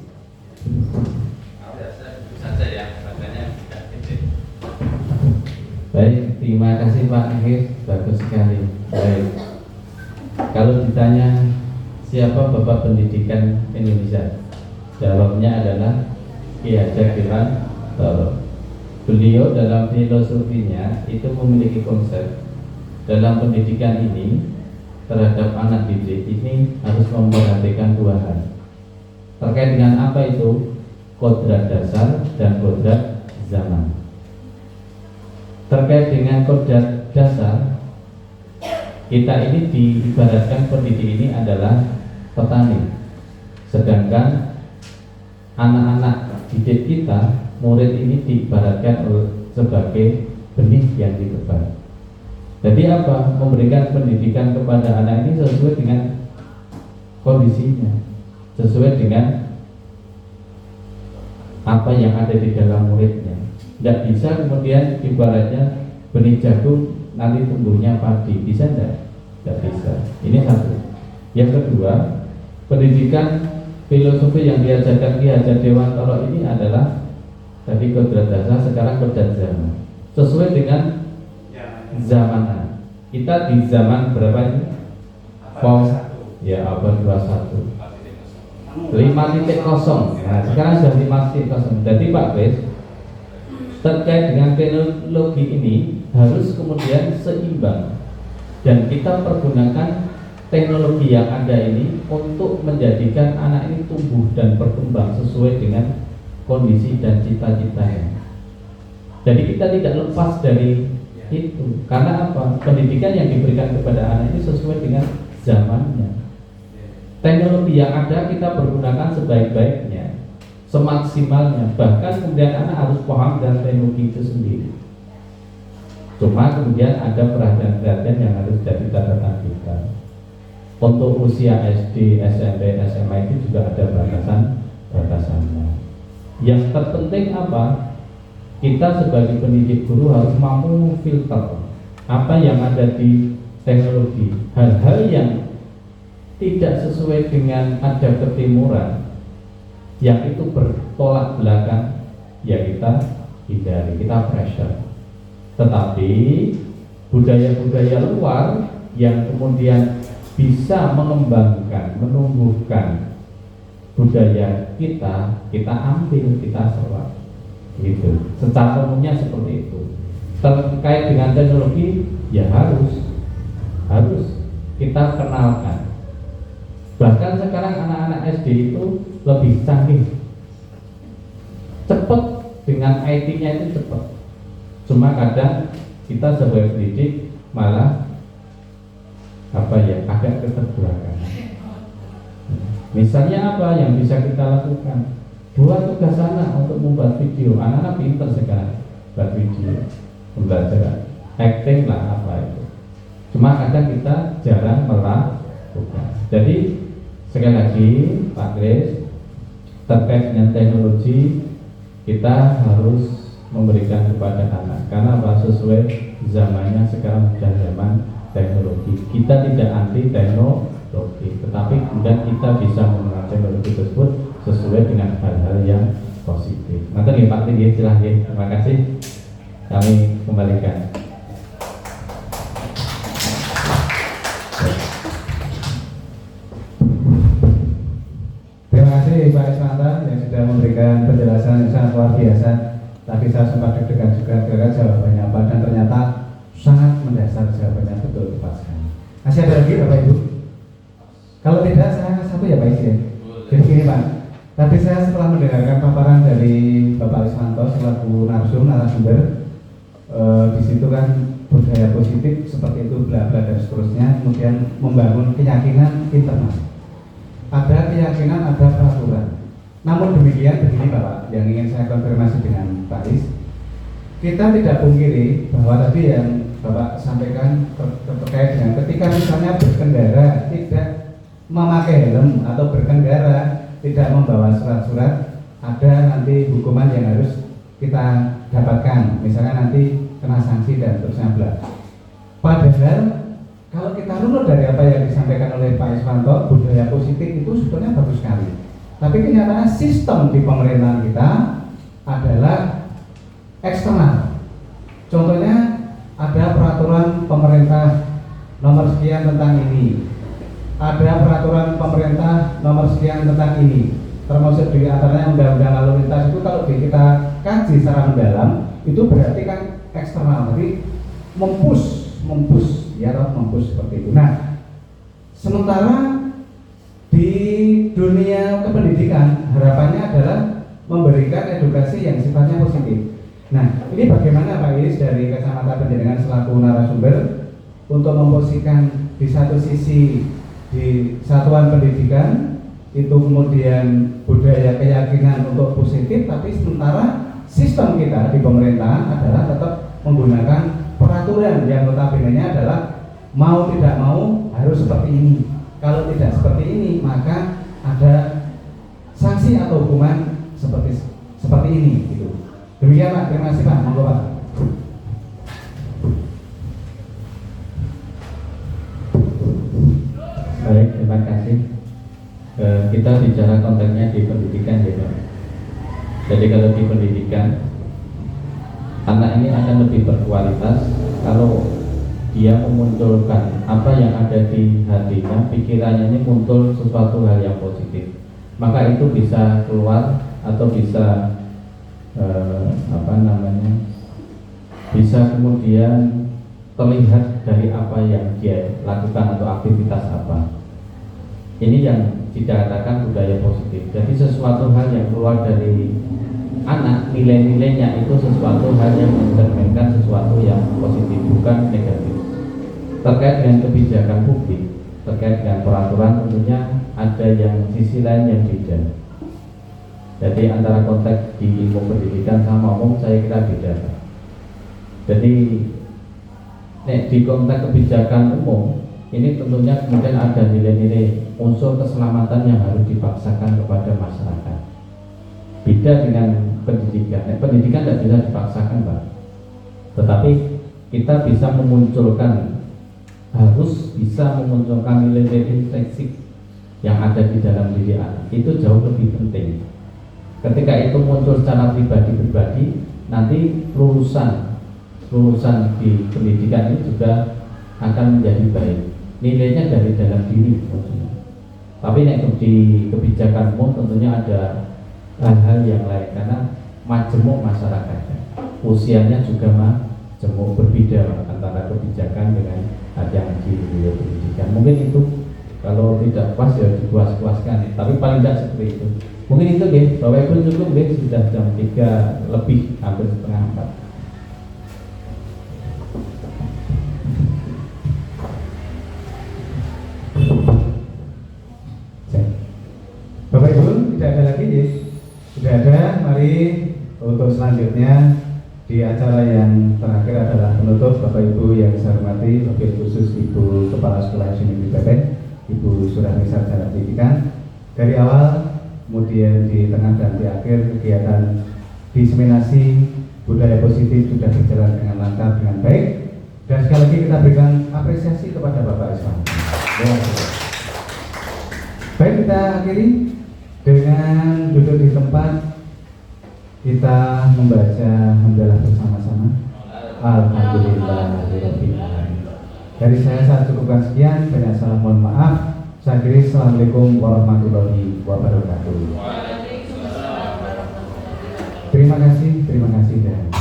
Baik, terima kasih Pak Akhir, bagus sekali. Baik, kalau ditanya siapa Bapak Pendidikan Indonesia, jawabnya adalah Ki Hajar Dewantoro. Beliau dalam filosofinya itu memiliki konsep dalam pendidikan ini terhadap anak didik ini harus memperhatikan dua hal. Terkait dengan apa itu? Kodrat dasar dan kodrat zaman. Terkait dengan kodrat dasar, kita ini diibaratkan pendidik ini adalah petani, sedangkan anak-anak didik kita, murid ini diibaratkan sebagai benih yang ditebang. Jadi apa? Memberikan pendidikan kepada anak ini sesuai dengan kondisinya, sesuai dengan apa yang ada di dalam muridnya. Tidak bisa kemudian ibaratnya benih jagung nanti tumbuhnya padi, bisa tidak? Tidak bisa. Ini satu. Yang kedua, pendidikan filosofi yang diajarkan Ki Hajar Dewantara ini adalah tadi kodrat dasar, sekarang kodrat zaman, sesuai dengan zaman. Kita di zaman berapa ini? Ya, abad 21 5.0. Nah, sekarang sudah 5.0. Jadi Pak Kris, terkait dengan teknologi ini harus kemudian seimbang, dan kita pergunakan teknologi yang ada ini untuk menjadikan anak ini tumbuh dan berkembang sesuai dengan kondisi dan cita-citanya. Jadi kita tidak lepas dari itu. Karena apa? Pendidikan yang diberikan kepada anak ini sesuai dengan zamannya. Teknologi yang ada kita pergunakan sebaik-baiknya, semaksimalnya. Bahkan kemudian anak harus paham dengan teknologi itu sendiri. Cuma kemudian ada perhatian-perhatian yang harus jadi catatan kita. Untuk usia SD, SMP, SMA itu juga ada batasannya. Yang terpenting apa? Kita sebagai pendidik guru harus mampu filter apa yang ada di teknologi. Hal-hal yang tidak sesuai dengan ada ketimuran, yang itu bertolak belakang, ya kita hindari, kita pressure. Tetapi budaya-budaya luar yang kemudian bisa mengembangkan, menumbuhkan budaya kita ambil, kita serap, gitu. Secara umumnya seperti itu. Terkait dengan teknologi, ya harus kita kenalkan. Bahkan sekarang anak-anak SD itu lebih canggih, cepat dengan IT-nya itu cepat. Cuma kadang kita sebagai pendidik malah agak keterbelakangan. Misalnya apa yang bisa kita lakukan? Buat tugas anak untuk membuat video. Anak-anak pintar sekarang buat video, pembelajaran, acting lah apa itu. Cuma kadang kita jarang melakukan. Jadi sekali lagi Pak Kris, terkait dengan teknologi kita harus memberikan kepada anak, karena apa? Sesuai zamannya sekarang sudah zaman teknologi. Kita tidak anti teknologi, tetapi kemudian kita bisa menggunakan teknologi tersebut sesuai dengan hal-hal yang positif. Nanti Pak Kris, silahkan. Terima kasih. Kami kembalikan. Pak Ismanto yang sudah memberikan penjelasan yang sangat luar biasa. Tadi saya sempat deg-degan juga karena jawabannya apa, dan ternyata sangat mendasar jawabannya, betul tepat sekali. Masih ada lagi Bapak Ibu? Kalau tidak saya satu ya Pak Isi. Jadi gini Pak, tadi saya setelah mendengarkan paparan dari Bapak Ismanto selaku narasumber, di situ kan budaya positif seperti itu bla bla dan seterusnya, kemudian membangun keyakinan internal. Ada keyakinan, ada peraturan. Namun demikian begini Bapak, yang ingin saya konfirmasi dengan Pak Is, kita tidak pungkiri bahwa tadi yang Bapak sampaikan terkait dengan ketika misalnya berkendara tidak memakai helm atau berkendara tidak membawa surat-surat, ada nanti hukuman yang harus kita dapatkan, misalnya nanti kena sanksi dan seterusnya. Padahal kalau kita runut dari apa yang disampaikan oleh Pak Ismanto, budaya positif itu sebetulnya bagus sekali. Tapi kenyataan sistem di pemerintahan kita adalah eksternal. Contohnya ada peraturan pemerintah nomor sekian tentang ini, ada peraturan pemerintah nomor sekian tentang ini, termasuk di antaranya undang-undang lalu lintas itu kalau kita kaji secara mendalam itu berarti kan eksternal, jadi mempush seperti itu. Nah, sementara di dunia kependidikan harapannya adalah memberikan edukasi yang sifatnya positif. Nah, ini bagaimana Pak Is dari kacamata penjenengan selaku narasumber untuk memposisikan di satu sisi di satuan pendidikan itu kemudian budaya keyakinan untuk positif, tapi sementara sistem kita di pemerintahan adalah tetap menggunakan peraturan yang notabene-nya adalah mau tidak mau harus seperti ini. Kalau tidak seperti ini maka ada sanksi atau hukuman seperti ini gitu. Demikian Pak, terima kasih Pak. Monggo Pak. Baik, terima kasih. kita bicara konteksnya di pendidikan ya Pak. Jadi kalau di pendidikan, anak ini akan lebih berkualitas kalau dia memunculkan apa yang ada di hatinya, pikirannya ini muncul sesuatu hal yang positif. Maka itu bisa keluar atau bisa bisa kemudian terlihat dari apa yang dia lakukan atau aktivitas apa. Ini yang dikatakan budaya positif. Jadi sesuatu hal yang keluar dari anak, nilai-nilainya itu sesuatu hal yang mencerminkan sesuatu yang positif, bukan negatif. Terkait dengan kebijakan publik, terkait dengan peraturan, tentunya ada yang sisi lain yang beda. Jadi antara konteks di ilmu pendidikan sama umum saya kira beda. Jadi di konteks kebijakan umum ini tentunya kemudian ada nilai-nilai unsur keselamatan yang harus dipaksakan kepada masyarakat. Beda dengan pendidikan. Pendidikan tidak bisa dipaksakan, Pak. Tetapi kita bisa memunculkan, harus bisa memunculkan nilai-nilai intrinsik yang ada di dalam diri anak. Itu jauh lebih penting. Ketika itu muncul secara pribadi-pribadi, nanti lulusan di pendidikan ini juga akan menjadi baik. Nilainya dari dalam diri maksudnya. Tapi di kebijakan umum tentunya ada hal-hal yang lain karena majemuk masyarakatnya, usianya juga majemuk, berbeda antara kebijakan dengan yang di dunia pendidikan. Mungkin itu kalau tidak pas ya dipuas-puaskan, tapi paling tidak seperti itu. Mungkin itu deh, Bapak Ibu cukup deh, sudah jam 3 lebih, hampir setengah 4. Bapak Ibu, tidak ada lagi ya? Sudah ada, mari untuk selanjutnya di acara yang terakhir adalah penutup. Bapak Ibu yang saya hormati, wabil khusus Ibu Kepala Sekolah SMK BPN, Ibu Surahmi Sarjana Pendidikan. Dari awal, kemudian di tengah dan di akhir kegiatan diseminasi budaya positif sudah berjalan dengan lancar, dengan baik. Dan sekali lagi kita berikan apresiasi kepada Bapak Iswan. Baik, kita akhiri dengan duduk di tempat, kita membaca hamdalah bersama-sama. Alhamdulillahirabbil alamin. Dari saya cukupkan sekian. Banyak salah, mohon maaf. Saya akhiri. Assalamualaikum warahmatullahi wabarakatuh. Terima kasih dan